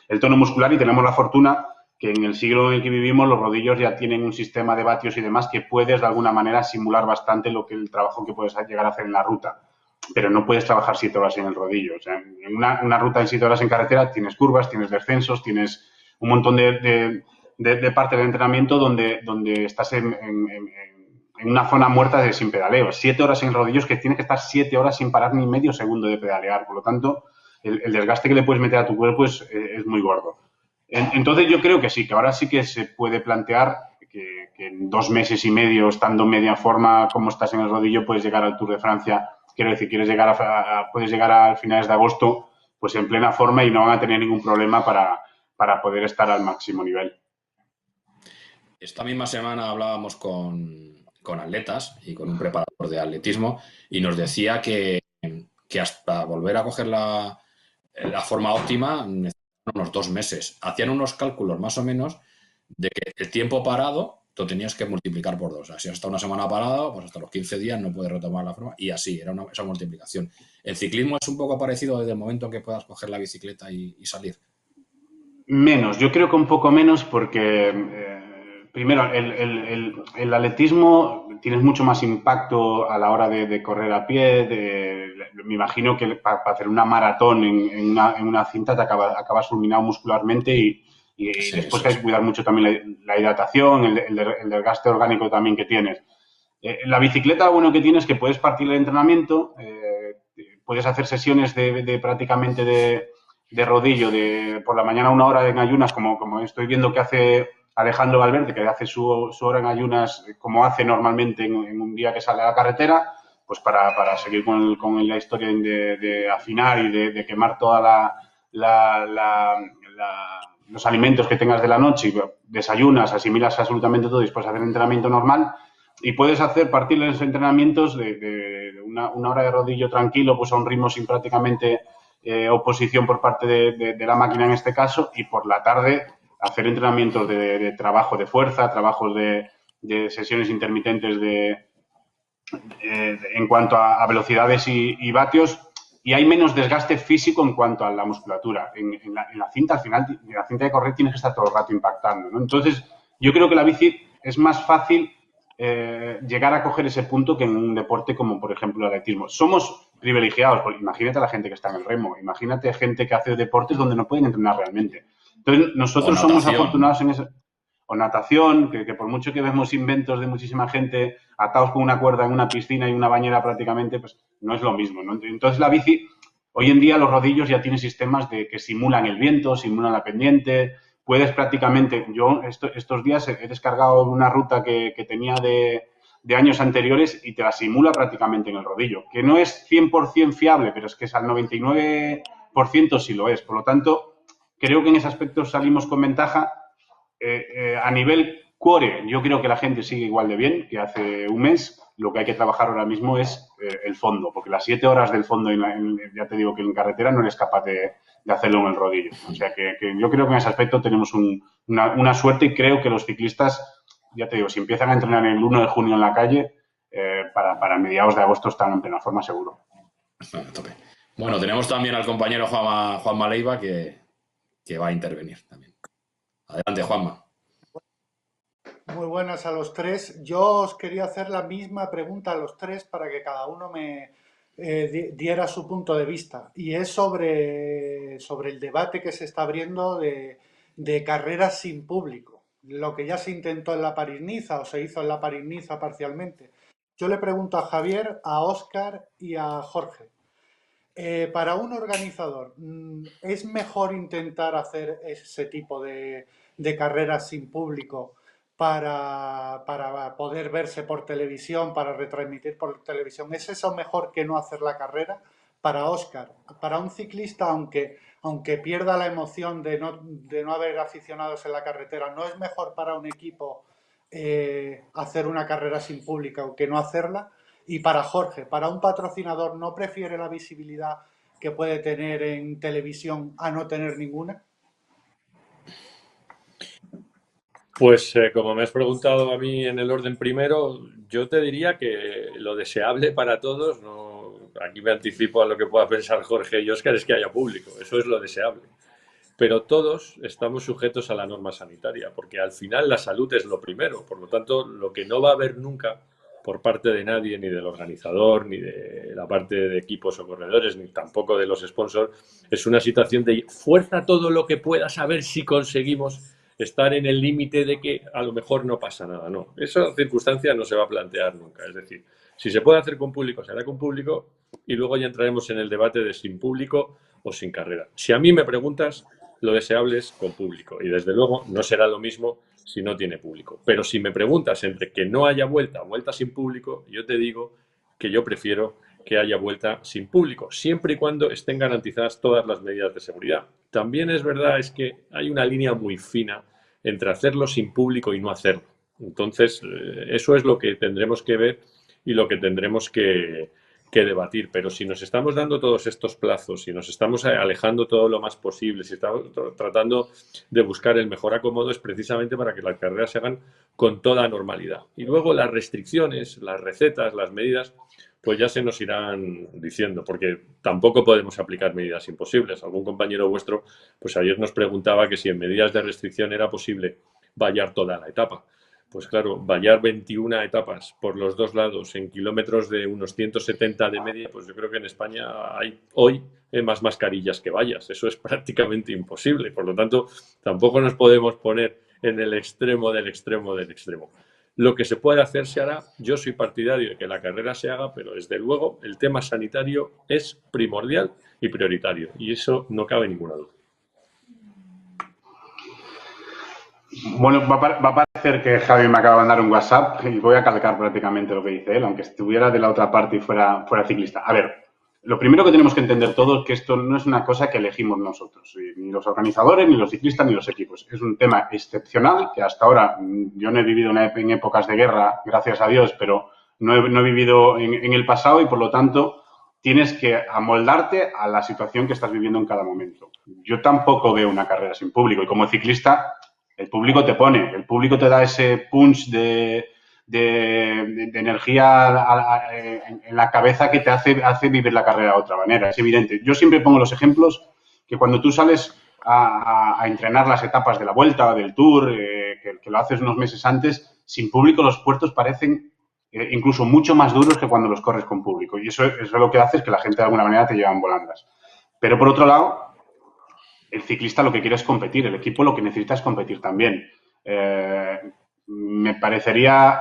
el tono muscular, y tenemos la fortuna que en el siglo en el que vivimos los rodillos ya tienen un sistema de vatios y demás que puedes de alguna manera simular bastante el trabajo que puedes llegar a hacer en la ruta. Pero no puedes trabajar 7 horas en el rodillo. O sea, en una ruta de 7 horas en carretera tienes curvas, tienes descensos, tienes un montón de parte del entrenamiento donde estás en una zona muerta sin pedaleo. 7 horas en rodillos, que tienes que estar 7 horas sin parar ni medio segundo de pedalear. Por lo tanto, el desgaste que le puedes meter a tu cuerpo es muy gordo. Entonces yo creo que sí, que ahora sí que se puede plantear que en 2 meses y medio, estando media forma como estás en el rodillo, puedes llegar al Tour de Francia. Quiero decir, puedes llegar a finales de agosto pues en plena forma y no van a tener ningún problema para poder estar al máximo nivel. Esta misma semana hablábamos con atletas y con un preparador de atletismo, y nos decía que hasta volver a coger la forma óptima necesitaban unos 2 meses. Hacían unos cálculos más o menos de que el tiempo parado lo tenías que multiplicar por 2. O sea, si has estado una semana parado, pues hasta los 15 días no puedes retomar la forma, y así, era esa multiplicación. ¿El ciclismo es un poco parecido desde el momento en que puedas coger la bicicleta y salir? Menos, yo creo que un poco menos porque, primero, el atletismo tienes mucho más impacto a la hora de correr a pie. Me imagino que para hacer una maratón en una cinta te acabas fulminado muscularmente y Sí, después sí, hay sí. que cuidar mucho también la hidratación, el desgaste orgánico también que tienes. La bicicleta, lo bueno que tienes es que puedes partir el entrenamiento, puedes hacer sesiones prácticamente de rodillo, por la mañana 1 hora en ayunas, como estoy viendo que hace Alejandro Valverde, que hace su hora en ayunas como hace normalmente en un día que sale a la carretera, pues para seguir con la historia de afinar y de quemar toda los alimentos que tengas de la noche, y desayunas, asimilas absolutamente todo y después hacer entrenamiento normal. Y puedes partir los entrenamientos de una hora de rodillo tranquilo, pues a un ritmo sin prácticamente oposición por parte de la máquina en este caso, y por la tarde hacer entrenamientos de trabajo de fuerza, trabajos de sesiones intermitentes en cuanto a velocidades y vatios, y hay menos desgaste físico en cuanto a la musculatura. En la cinta, al final, en la cinta de correr tienes que estar todo el rato impactando, ¿no? Entonces, yo creo que la bici es más fácil llegar a coger ese punto que en un deporte como, por ejemplo, el atletismo. Somos privilegiados, porque imagínate a la gente que está en el remo, imagínate gente que hace deportes donde no pueden entrenar realmente. Entonces, O nosotros somos natación. afortunados en eso. O natación, que por mucho que vemos inventos de muchísima gente atados con una cuerda en una piscina y una bañera prácticamente, pues no es lo mismo, ¿no? Entonces la bici, hoy en día los rodillos ya tienen sistemas que simulan el viento, simulan la pendiente, puedes prácticamente, yo estos días he descargado una ruta que tenía de años anteriores y te la simula prácticamente en el rodillo, que no es 100% fiable, pero es que es al 99% sí lo es. Por lo tanto, creo que en ese aspecto salimos con ventaja. A nivel core, yo creo que la gente sigue igual de bien que hace un mes. Lo que hay que trabajar ahora mismo es el fondo, porque las 7 horas del fondo, ya te digo que en carretera no eres capaz de hacerlo en el rodillo. O sea que yo creo que en ese aspecto tenemos una suerte, y creo que los ciclistas, ya te digo, si empiezan a entrenar el 1 de junio en la calle, para mediados de agosto están en plena forma seguro. Bueno, tenemos también al compañero Juanma Leiva que va a intervenir también. Adelante, Juanma. Muy buenas a los tres. Yo os quería hacer la misma pregunta a los tres para que cada uno me diera su punto de vista. Y es sobre el debate que se está abriendo de carreras sin público. Lo que ya se intentó en la París-Niza o se hizo en la París-Niza parcialmente. Yo le pregunto a Javier, a Óscar y a Jorge. Para un organizador, ¿es mejor intentar hacer ese tipo de carreras sin público para poder verse por televisión, para retransmitir por televisión? ¿Es eso mejor que no hacer la carrera? Para Óscar, para un ciclista, aunque pierda la emoción de no haber aficionados en la carretera, ¿no es mejor para un equipo hacer una carrera sin público que no hacerla? Y para Jorge, para un patrocinador, ¿no prefiere la visibilidad que puede tener en televisión a no tener ninguna? Pues como me has preguntado a mí en el orden primero, yo te diría que lo deseable para todos, no, aquí me anticipo a lo que pueda pensar Jorge y Óscar, es que haya público, eso es lo deseable. Pero todos estamos sujetos a la norma sanitaria, porque al final la salud es lo primero. Por lo tanto, lo que no va a haber nunca por parte de nadie, ni del organizador, ni de la parte de equipos o corredores, ni tampoco de los sponsors, es una situación de fuerza todo lo que puedas a ver si conseguimos estar en el límite de que a lo mejor no pasa nada. No, esa circunstancia no se va a plantear nunca. Es decir, si se puede hacer con público, se hará con público y luego ya entraremos en el debate de sin público o sin carrera. Si a mí me preguntas, lo deseable es con público y desde luego no será lo mismo si no tiene público. Pero si me preguntas entre que no haya vuelta o vuelta sin público, yo te digo que yo prefiero que haya vuelta sin público, siempre y cuando estén garantizadas todas las medidas de seguridad. También es verdad es que hay una línea muy fina entre hacerlo sin público y no hacerlo. Entonces, eso es lo que tendremos que ver y lo que tendremos que debatir, pero si nos estamos dando todos estos plazos, si nos estamos alejando todo lo más posible, si estamos tratando de buscar el mejor acomodo, es precisamente para que las carreras se hagan con toda normalidad. Y luego las restricciones, las recetas, las medidas, pues ya se nos irán diciendo, porque tampoco podemos aplicar medidas imposibles. Algún compañero vuestro, pues ayer nos preguntaba que si en medidas de restricción era posible vallar toda la etapa. Pues claro, vallar 21 etapas por los dos lados en kilómetros de unos 170 de media, pues yo creo que en España hay hoy más mascarillas que vallas. Eso es prácticamente imposible. Por lo tanto, tampoco nos podemos poner en el extremo del extremo del extremo. Lo que se puede hacer se hará. Yo soy partidario de que la carrera se haga, pero desde luego el tema sanitario es primordial y prioritario. Y eso no cabe ninguna duda. Bueno, va a parecer que Javi me acaba de mandar un WhatsApp y voy a calcar prácticamente lo que dice él, aunque estuviera de la otra parte y fuera ciclista. A ver, lo primero que tenemos que entender todos es que esto no es una cosa que elegimos nosotros, ni los organizadores, ni los ciclistas, ni los equipos. Es un tema excepcional que hasta ahora yo no he vivido en épocas de guerra, gracias a Dios, pero no he vivido en el pasado y, por lo tanto, tienes que amoldarte a la situación que estás viviendo en cada momento. Yo tampoco veo una carrera sin público y como ciclista el público te pone, el público te da ese punch de energía en la cabeza que te hace vivir la carrera de otra manera. Es evidente. Yo siempre pongo los ejemplos que cuando tú sales a entrenar las etapas de la Vuelta, del Tour, que lo haces unos meses antes, sin público los puertos parecen incluso mucho más duros que cuando los corres con público. Y eso lo que hace es que la gente de alguna manera te lleva en volandas. Pero por otro lado, el ciclista lo que quiere es competir, el equipo lo que necesita es competir también. Me parecería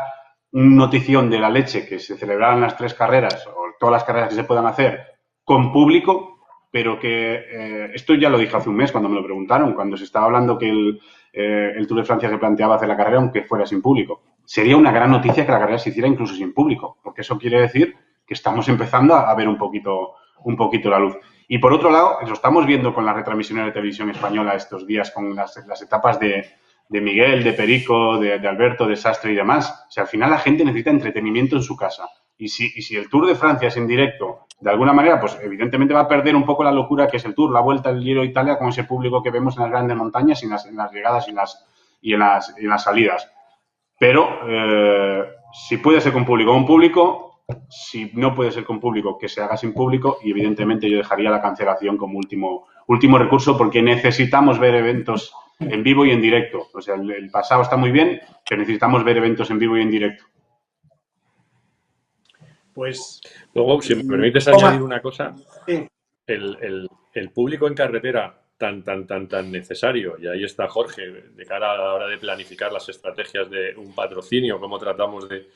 una notición de la leche que se celebraran las 3 carreras o todas las carreras que se puedan hacer con público, pero que esto ya lo dije hace un mes cuando me lo preguntaron, cuando se estaba hablando que el Tour de Francia se planteaba hacer la carrera aunque fuera sin público. Sería una gran noticia que la carrera se hiciera incluso sin público, porque eso quiere decir que estamos empezando a ver un poquito la luz. Y por otro lado, lo estamos viendo con la retransmisión de televisión española estos días, con las etapas de Miguel, de Perico, de Alberto, de Sastre y demás. O sea, al final la gente necesita entretenimiento en su casa. Y si el Tour de Francia es en directo, de alguna manera, pues evidentemente va a perder un poco la locura que es el Tour, la Vuelta, el Giro de Italia, con ese público que vemos en las grandes montañas y en las llegadas y en las salidas. Pero si puede ser con público, si no puede ser con público, que se haga sin público y evidentemente yo dejaría la cancelación como último recurso porque necesitamos ver eventos en vivo y en directo. O sea, el pasado está muy bien, pero necesitamos ver eventos en vivo y en directo. Pues... Luego, si me permites añadir una cosa, sí. El público en carretera tan necesario, y ahí está Jorge, de cara a la hora de planificar las estrategias de un patrocinio, cómo tratamos de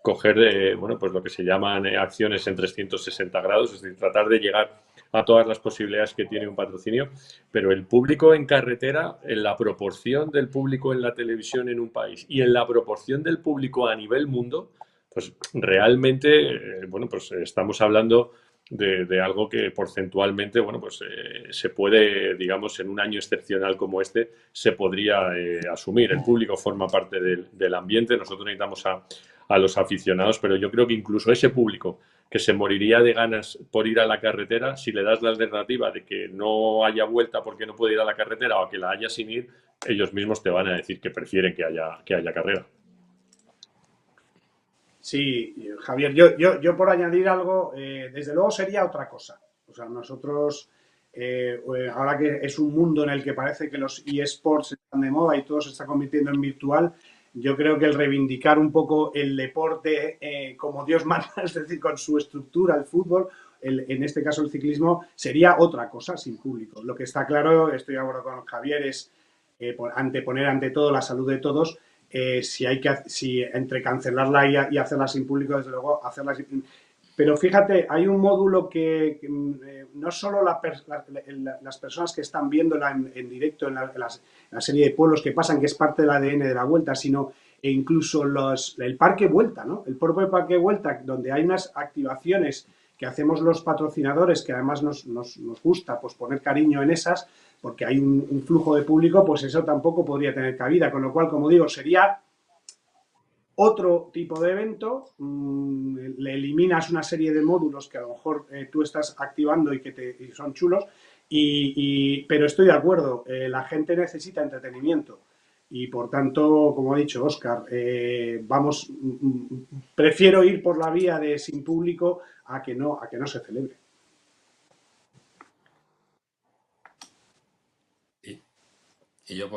coger pues lo que se llaman acciones en 360 grados, es decir, tratar de llegar a todas las posibilidades que tiene un patrocinio, pero el público en carretera, en la proporción del público en la televisión en un país y en la proporción del público a nivel mundo, pues realmente, pues estamos hablando de algo que porcentualmente, se puede, digamos, en un año excepcional como este, se podría asumir. El público forma parte del ambiente, nosotros necesitamos a los aficionados, pero yo creo que incluso ese público que se moriría de ganas por ir a la carretera, si le das la alternativa de que no haya vuelta porque no puede ir a la carretera o que la haya sin ir, ellos mismos te van a decir que prefieren que haya carrera. Sí, Javier, yo por añadir algo, desde luego sería otra cosa. O sea, nosotros, ahora que es un mundo en el que parece que los eSports están de moda y todo se está convirtiendo en virtual, yo creo que el reivindicar un poco el deporte como Dios manda, es decir, con su estructura, el fútbol, en este caso el ciclismo, sería otra cosa sin público. Lo que está claro, estoy de acuerdo con Javier, es anteponer ante todo la salud de todos. Si entre cancelarla y hacerla sin público, desde luego, hacerla sin... Pero fíjate, hay un módulo que no solo las personas que están viéndola en directo en la serie de pueblos que pasan, que es parte del ADN de la Vuelta, sino incluso el Parque Vuelta, ¿no? El propio Parque Vuelta, donde hay unas activaciones que hacemos los patrocinadores, que además nos gusta pues, poner cariño en esas, porque hay un flujo de público, pues eso tampoco podría tener cabida. Con lo cual, como digo, sería otro tipo de evento, le eliminas una serie de módulos que a lo mejor tú estás activando y que son chulos, pero estoy de acuerdo, la gente necesita entretenimiento y por tanto, como ha dicho Óscar, prefiero ir por la vía de sin público a que no se celebre. Y yo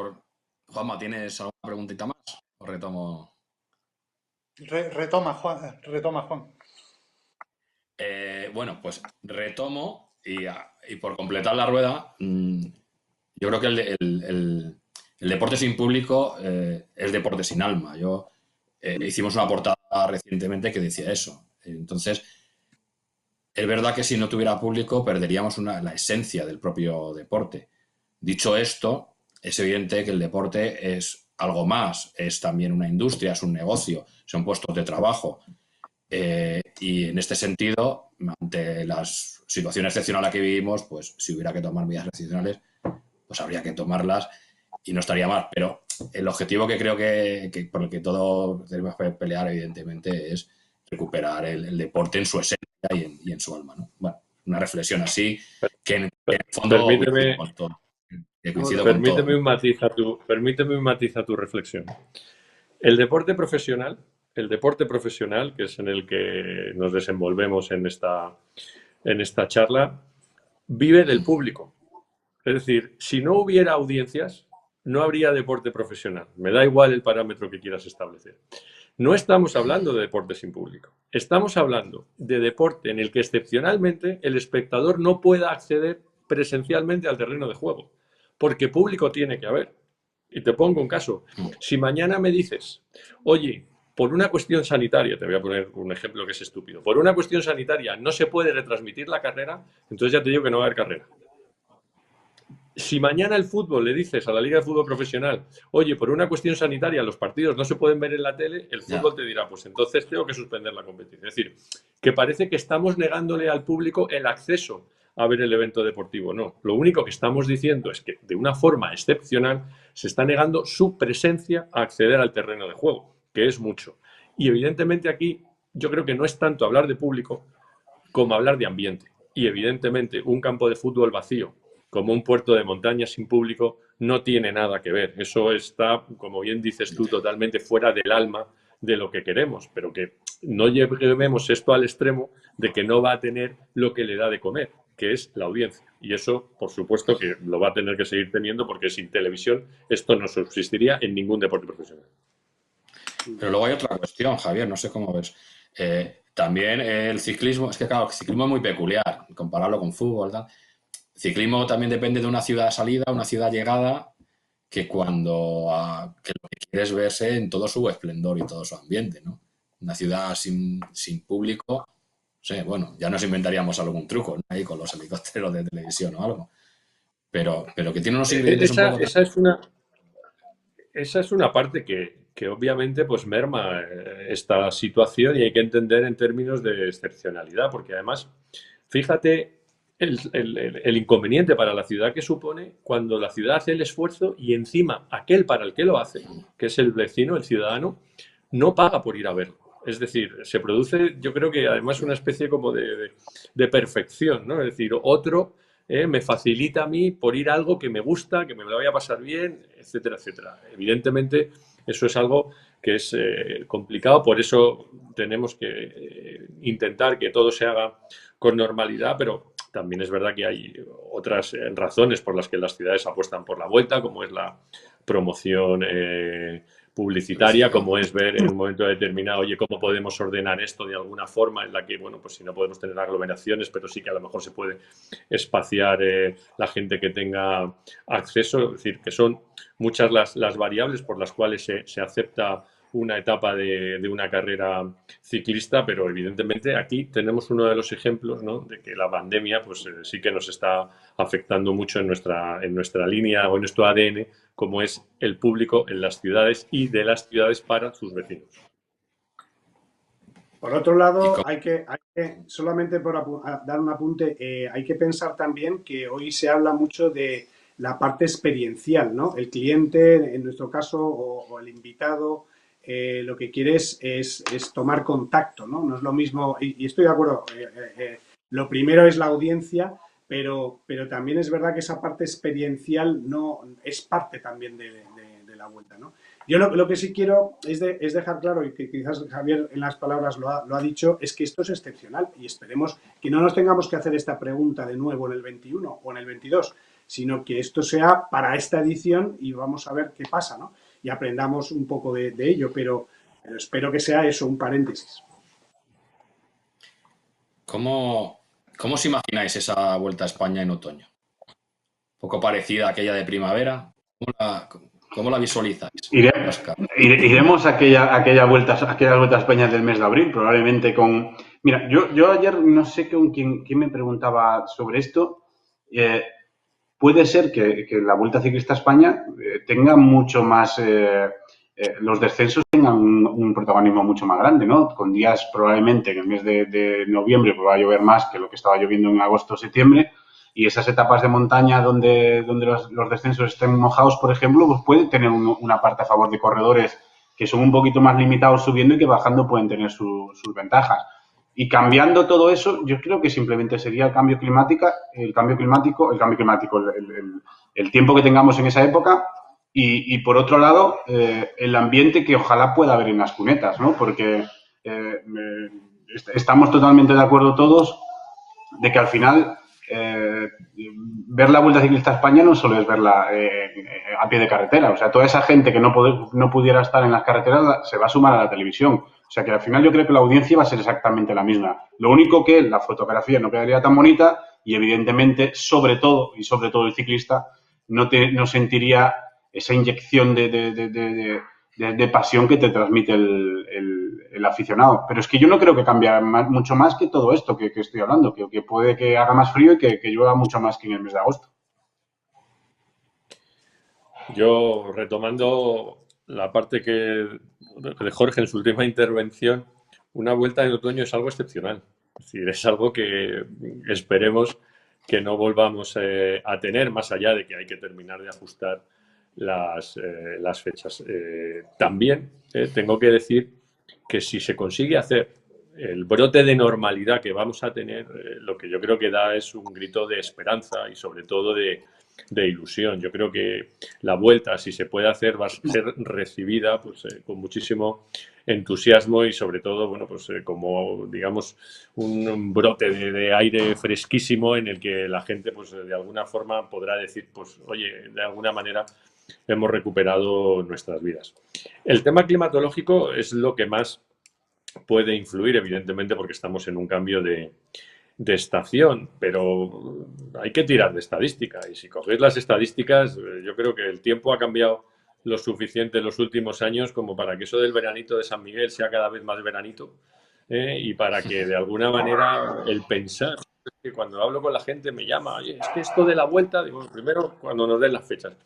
Juanma, ¿tienes alguna preguntita más? ¿O retomo? Retoma, Juan. Bueno, pues retomo y por completar la rueda, yo creo que el deporte sin público es deporte sin alma. Hicimos una portada recientemente que decía eso. Entonces, es verdad que si no tuviera público perderíamos la esencia del propio deporte. Dicho esto, es evidente que el deporte es algo más, es también una industria, es un negocio, son puestos de trabajo. Y en este sentido, ante las situaciones excepcionales que vivimos, pues si hubiera que tomar medidas excepcionales, pues habría que tomarlas y no estaría mal. Pero el objetivo que creo que por el que todos debemos pelear, evidentemente, es recuperar el deporte en su esencia y en su alma, ¿no? Bueno, una reflexión así que en el fondo permíteme un matiz a tu reflexión. El deporte profesional, que es en el que nos desenvolvemos en esta charla, vive del público. Es decir, si no hubiera audiencias, no habría deporte profesional. Me da igual el parámetro que quieras establecer. No estamos hablando de deporte sin público. Estamos hablando de deporte en el que excepcionalmente el espectador no pueda acceder presencialmente al terreno de juego, porque público tiene que haber. Y te pongo un caso. Si mañana me dices, oye, por una cuestión sanitaria, te voy a poner un ejemplo que es estúpido, por una cuestión sanitaria no se puede retransmitir la carrera, entonces ya te digo que no va a haber carrera. Si mañana el fútbol le dices a la Liga de Fútbol Profesional, oye, por una cuestión sanitaria los partidos no se pueden ver en la tele, el fútbol te dirá, pues entonces tengo que suspender la competición. Es decir, que parece que estamos negándole al público el acceso a ver el evento deportivo. No, lo único que estamos diciendo es que de una forma excepcional se está negando su presencia a acceder al terreno de juego, que es mucho. Y evidentemente aquí yo creo que no es tanto hablar de público como hablar de ambiente. Y evidentemente un campo de fútbol vacío como un puerto de montaña sin público no tiene nada que ver. Eso está, como bien dices tú, totalmente fuera del alma de lo que queremos, pero que no llevemos esto al extremo de que no va a tener lo que le da de comer, que es la audiencia. Y eso, por supuesto, que lo va a tener que seguir teniendo porque sin televisión esto no subsistiría en ningún deporte profesional. Pero luego hay otra cuestión, Javier, no sé cómo ves. También el ciclismo, es que claro, el ciclismo es muy peculiar, compararlo con fútbol, tal. Ciclismo también depende de una ciudad salida, una ciudad llegada, que que lo que quieres verse en todo su esplendor y todo su ambiente, ¿no? Una ciudad sin público, no sé, bueno, ya nos inventaríamos algún truco, ¿no? Ahí con los helicópteros de televisión o algo. Pero que tiene unos ingredientes un poco... Esa es una parte que obviamente pues merma esta situación y hay que entender en términos de excepcionalidad, porque además, fíjate el inconveniente para la ciudad que supone cuando la ciudad hace el esfuerzo y encima aquel para el que lo hace, que es el vecino, el ciudadano, no paga por ir a verlo. Es decir, se produce, yo creo que además una especie como de perfección, ¿no? Es decir, otro me facilita a mí por ir a algo que me gusta, que me lo vaya a pasar bien, etcétera, etcétera. Evidentemente, eso es algo que es complicado, por eso tenemos que intentar que todo se haga con normalidad, pero también es verdad que hay otras razones por las que las ciudades apuestan por la vuelta, como es la promoción publicitaria, como es ver en un momento determinado, oye, cómo podemos ordenar esto de alguna forma en la que, bueno, pues si no podemos tener aglomeraciones, pero sí que a lo mejor se puede espaciar la gente que tenga acceso, es decir, que son muchas las variables por las cuales se acepta una etapa de una carrera ciclista, pero evidentemente aquí tenemos uno de los ejemplos, ¿no?, de que la pandemia pues sí que nos está afectando mucho en nuestra línea o en nuestro ADN, como es el público en las ciudades y de las ciudades para sus vecinos. Por otro lado, hay que solamente por dar un apunte, hay que pensar también que hoy se habla mucho de la parte experiencial, ¿no? El cliente, en nuestro caso, o el invitado, lo que quiere es tomar contacto, ¿no? No es lo mismo, y estoy de acuerdo, lo primero es la audiencia, pero también es verdad que esa parte experiencial no es parte también de la vuelta, ¿no? Yo lo que sí quiero es dejar claro, y que quizás Javier en las palabras lo ha dicho, es que esto es excepcional y esperemos que no nos tengamos que hacer esta pregunta de nuevo en el 21 o en el 22, sino que esto sea para esta edición y vamos a ver qué pasa, ¿no? Y aprendamos un poco de ello, pero espero que sea eso, un paréntesis. ¿Cómo os imagináis esa vuelta a España en otoño? ¿Un poco parecida a aquella de primavera? ¿Cómo la visualizáis? Iremos a aquella vuelta a España del mes de abril, probablemente con... Mira, yo ayer no sé quién me preguntaba sobre esto. Puede ser que la Vuelta Ciclista a España tenga mucho más... los descensos tengan un protagonismo mucho más grande, ¿no? Con días probablemente en el mes de noviembre pues va a llover más que lo que estaba lloviendo en agosto o septiembre, y esas etapas de montaña donde los descensos estén mojados, por ejemplo, pues puede tener una parte a favor de corredores que son un poquito más limitados subiendo y que bajando pueden tener sus ventajas. Y cambiando todo eso, yo creo que simplemente sería el tiempo que tengamos en esa época y por otro lado, el ambiente que ojalá pueda haber en las cunetas, ¿no? Porque estamos totalmente de acuerdo todos de que al final ver la Vuelta Ciclista a España no solo es verla a pie de carretera. O sea, toda esa gente que no pudiera estar en las carreteras se va a sumar a la televisión. O sea, que al final yo creo que la audiencia va a ser exactamente la misma. Lo único que la fotografía no quedaría tan bonita y, evidentemente, sobre todo el ciclista no sentiría esa inyección de pasión que te transmite el aficionado. Pero es que yo no creo que cambie mucho más que todo esto que estoy hablando, que puede que haga más frío y que llueva mucho más que en el mes de agosto. Yo, retomando la parte de Jorge en su última intervención, una vuelta en otoño es algo excepcional. Es decir, es algo que esperemos que no volvamos a tener, más allá de que hay que terminar de ajustar las fechas. También tengo que decir que si se consigue hacer el brote de normalidad que vamos a tener, lo que yo creo que da es un grito de esperanza y sobre todo de ilusión. Yo creo que la vuelta, si se puede hacer, va a ser recibida pues, con muchísimo entusiasmo y sobre todo, bueno, pues como digamos un brote de aire fresquísimo en el que la gente pues de alguna forma podrá decir, pues oye, de alguna manera hemos recuperado nuestras vidas. El tema climatológico es lo que más puede influir, evidentemente, porque estamos en un cambio de estación, pero hay que tirar de estadística y si cogéis las estadísticas, yo creo que el tiempo ha cambiado lo suficiente en los últimos años como para que eso del veranito de San Miguel sea cada vez más veranito y para que de alguna manera el pensar, que cuando hablo con la gente me llama, oye, es que esto de la vuelta, digo, primero cuando nos den las fechas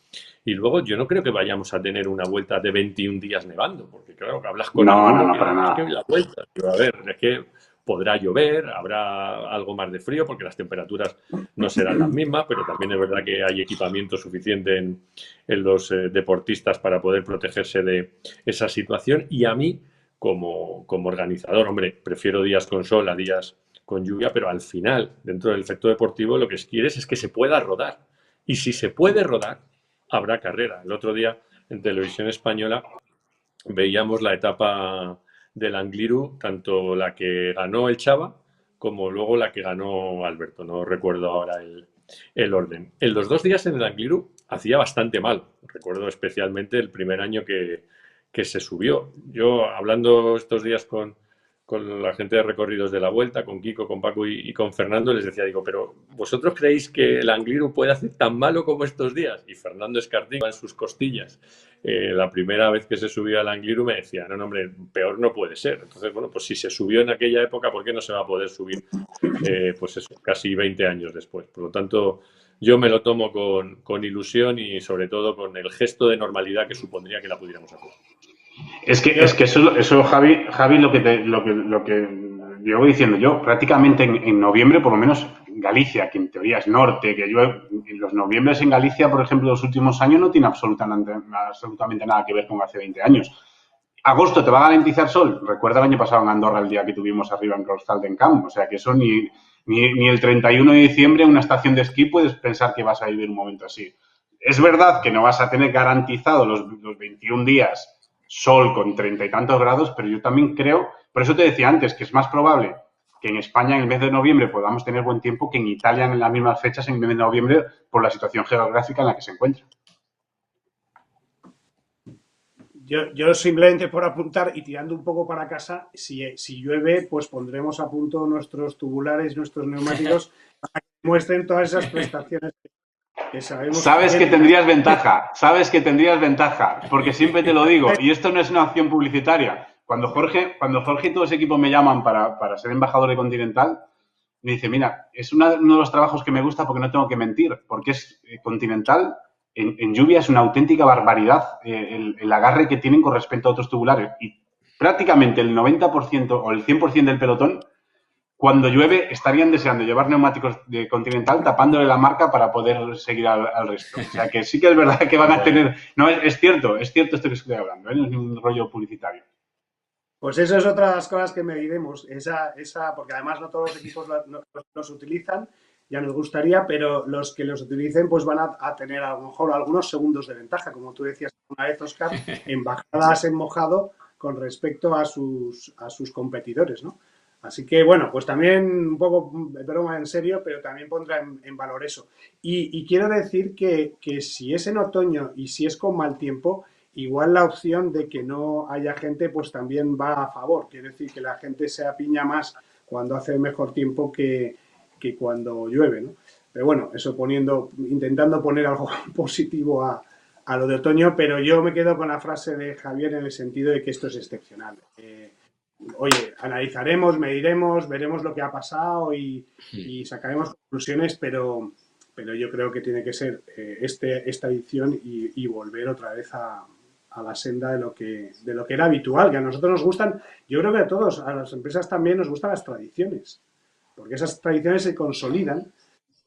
y luego yo no creo que vayamos a tener una vuelta de 21 días nevando, porque claro, que hablas con alguno para nada. Es que la vuelta, digo, a ver, es que podrá llover, habrá algo más de frío porque las temperaturas no serán las mismas, pero también es verdad que hay equipamiento suficiente en los deportistas para poder protegerse de esa situación. Y a mí como organizador. Hombre, prefiero días con sol a días con lluvia, pero al final, dentro del efecto deportivo, lo que quieres es que se pueda rodar. Y si se puede rodar, habrá carrera. El otro día, en Televisión Española, veíamos la etapa del Angliru, tanto la que ganó el Chava como luego la que ganó Alberto. No recuerdo ahora el orden. En los 2 días en el Angliru hacía bastante mal. Recuerdo especialmente el primer año que se subió. Yo, hablando estos días con la gente de recorridos de la Vuelta, con Kiko, con Paco y con Fernando, les decía, digo, pero ¿vosotros creéis que el Angliru puede hacer tan malo como estos días? Y Fernando Escartín en sus costillas. La primera vez que se subió al Angliru me decía, no, hombre, peor no puede ser. Entonces, bueno, pues si se subió en aquella época, ¿por qué no se va a poder subir, pues eso, casi 20 años después? Por lo tanto, yo me lo tomo con ilusión y sobre todo con el gesto de normalidad que supondría que la pudiéramos hacer. Es que eso Javi, lo que llevo diciendo yo, prácticamente en noviembre, por lo menos Galicia, que en teoría es norte, que llueve, en los noviembres en Galicia, por ejemplo, los últimos años no tiene absolutamente nada que ver con hace 20 años. Agosto te va a garantizar sol. Recuerda el año pasado en Andorra el día que tuvimos arriba en Crostaldencamp. O sea que eso ni el 31 de diciembre en una estación de esquí puedes pensar que vas a vivir un momento así. Es verdad que no vas a tener garantizado los 21 días sol con 30 y tantos grados, pero yo también creo, por eso te decía antes, que es más probable que en España en el mes de noviembre podamos tener buen tiempo que en Italia en las mismas fechas en el mes de noviembre por la situación geográfica en la que se encuentra. Yo simplemente por apuntar y tirando un poco para casa, si llueve, pues pondremos a punto nuestros tubulares, nuestros neumáticos, para que muestren todas esas prestaciones que sabemos. Sabes que tendrías ventaja, porque siempre te lo digo, y esto no es una acción publicitaria. Cuando Jorge y todo ese equipo me llaman para ser embajador de Continental, me dice, mira, es uno de los trabajos que me gusta porque no tengo que mentir, porque es Continental, en lluvia es una auténtica barbaridad el agarre que tienen con respecto a otros tubulares. Y prácticamente el 90% o el 100% del pelotón, cuando llueve, estarían deseando llevar neumáticos de Continental tapándole la marca para poder seguir al resto. O sea, que sí que es verdad que van a tener... No, es cierto esto que estoy hablando, no es un rollo publicitario. Pues eso es otra de las cosas que mediremos, porque además no todos los equipos los utilizan, ya nos gustaría, pero los que los utilicen pues van a tener a lo mejor algunos segundos de ventaja, como tú decías una vez, Óscar, en bajadas en mojado con respecto a sus competidores, ¿no? Así que, bueno, pues también un poco de broma en serio, pero también pondrá en valor eso. Y quiero decir que si es en otoño y si es con mal tiempo, igual la opción de que no haya gente, pues también va a favor. Quiere decir que la gente se apiña más cuando hace mejor tiempo que cuando llueve, ¿no? Pero bueno, eso intentando poner algo positivo a lo de otoño, pero yo me quedo con la frase de Javier en el sentido de que esto es excepcional. Oye, analizaremos, mediremos, veremos lo que ha pasado y sacaremos conclusiones, pero yo creo que tiene que ser esta edición y volver otra vez a la senda de lo que era habitual, que a nosotros nos gustan, yo creo que a todos, a las empresas también nos gustan las tradiciones, porque esas tradiciones se consolidan.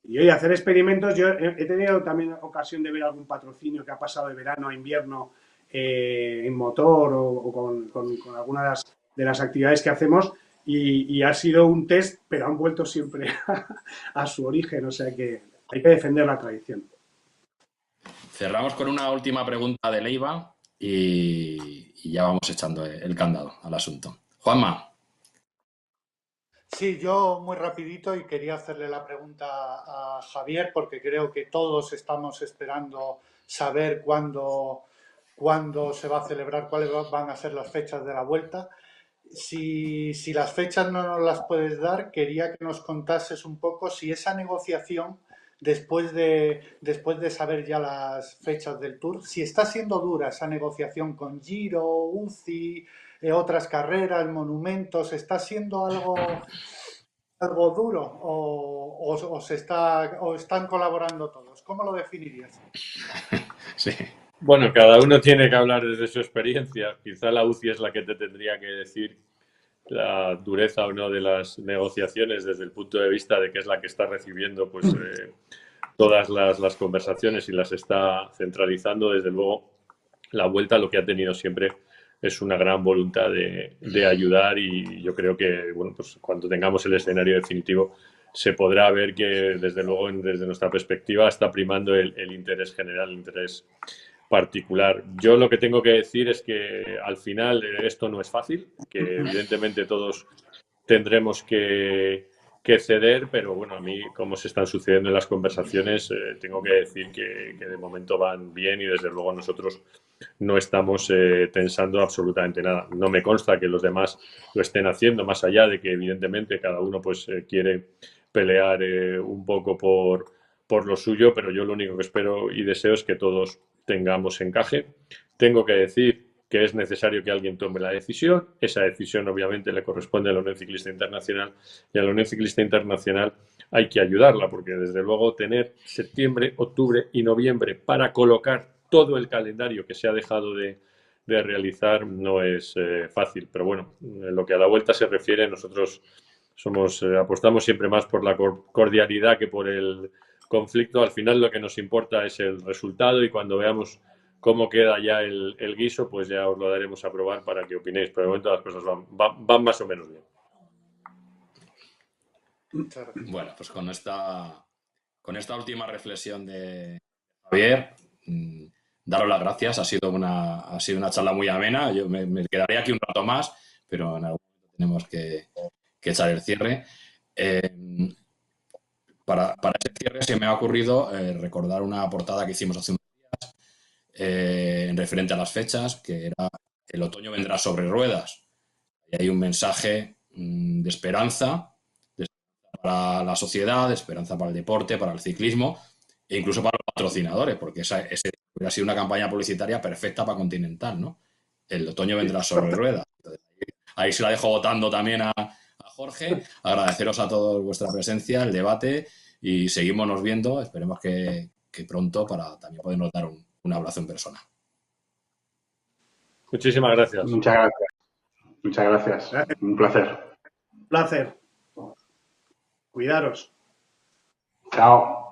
Y hoy hacer experimentos, yo he tenido también ocasión de ver algún patrocinio que ha pasado de verano a invierno en motor o con algunas de las actividades que hacemos y ha sido un test, pero han vuelto siempre a su origen, o sea que hay que defender la tradición. Cerramos con una última pregunta de Leiva y ya vamos echando el candado al asunto. Juanma. Sí, yo muy rapidito y quería hacerle la pregunta a Javier porque creo que todos estamos esperando saber cuándo se va a celebrar, cuáles van a ser las fechas de la vuelta. Si las fechas no nos las puedes dar, quería que nos contases un poco si esa negociación, después de saber ya las fechas del Tour, si está siendo dura esa negociación con Giro, UCI, otras carreras, monumentos, ¿está siendo algo duro o están colaborando todos? ¿Cómo lo definirías? Sí. Bueno, cada uno tiene que hablar desde su experiencia. Quizá la UCI es la que te tendría que decir la dureza o no de las negociaciones desde el punto de vista de que es la que está recibiendo pues todas las conversaciones y las está centralizando. Desde luego, la Vuelta lo que ha tenido siempre es una gran voluntad de ayudar y yo creo que, bueno, pues cuando tengamos el escenario definitivo se podrá ver que, desde luego, desde nuestra perspectiva, está primando el interés general, el interés particular. Yo lo que tengo que decir es que al final esto no es fácil, que evidentemente todos tendremos que ceder, pero bueno, a mí, como se están sucediendo en las conversaciones, tengo que decir que de momento van bien y desde luego nosotros no estamos tensando absolutamente nada. No me consta que los demás lo estén haciendo, más allá de que evidentemente cada uno pues quiere pelear un poco por lo suyo, pero yo lo único que espero y deseo es que todos tengamos encaje. Tengo que decir que es necesario que alguien tome la decisión. Esa decisión obviamente le corresponde a la Unión Ciclista Internacional y a la Unión Ciclista Internacional hay que ayudarla porque desde luego tener septiembre, octubre y noviembre para colocar todo el calendario que se ha dejado de realizar no es fácil. Pero bueno, en lo que a la vuelta se refiere, nosotros apostamos siempre más por la cordialidad que por el conflicto. Al final lo que nos importa es el resultado y cuando veamos cómo queda ya el guiso, pues ya os lo daremos a probar para que opinéis. Pero de momento las cosas van más o menos bien. Bueno, pues con esta última reflexión de Javier, daros las gracias. Ha sido una charla muy amena. Yo me quedaría aquí un rato más, pero en algún momento tenemos que echar el cierre. Para ese cierre se me ha ocurrido recordar una portada que hicimos hace unos días en referente a las fechas, que era "El otoño vendrá sobre ruedas". Y hay un mensaje de esperanza para la sociedad, de esperanza para el deporte, para el ciclismo e incluso para los patrocinadores, porque ese hubiera sido una campaña publicitaria perfecta para Continental, ¿no? El otoño vendrá sobre ruedas. Entonces, ahí se la dejo votando también a Jorge. Agradeceros a todos vuestra presencia, el debate y seguimos viendo. Esperemos que pronto para también podernos dar un abrazo en persona. Muchísimas gracias. Muchas gracias. Muchas gracias. Un placer. Un placer. Cuidaros. Chao.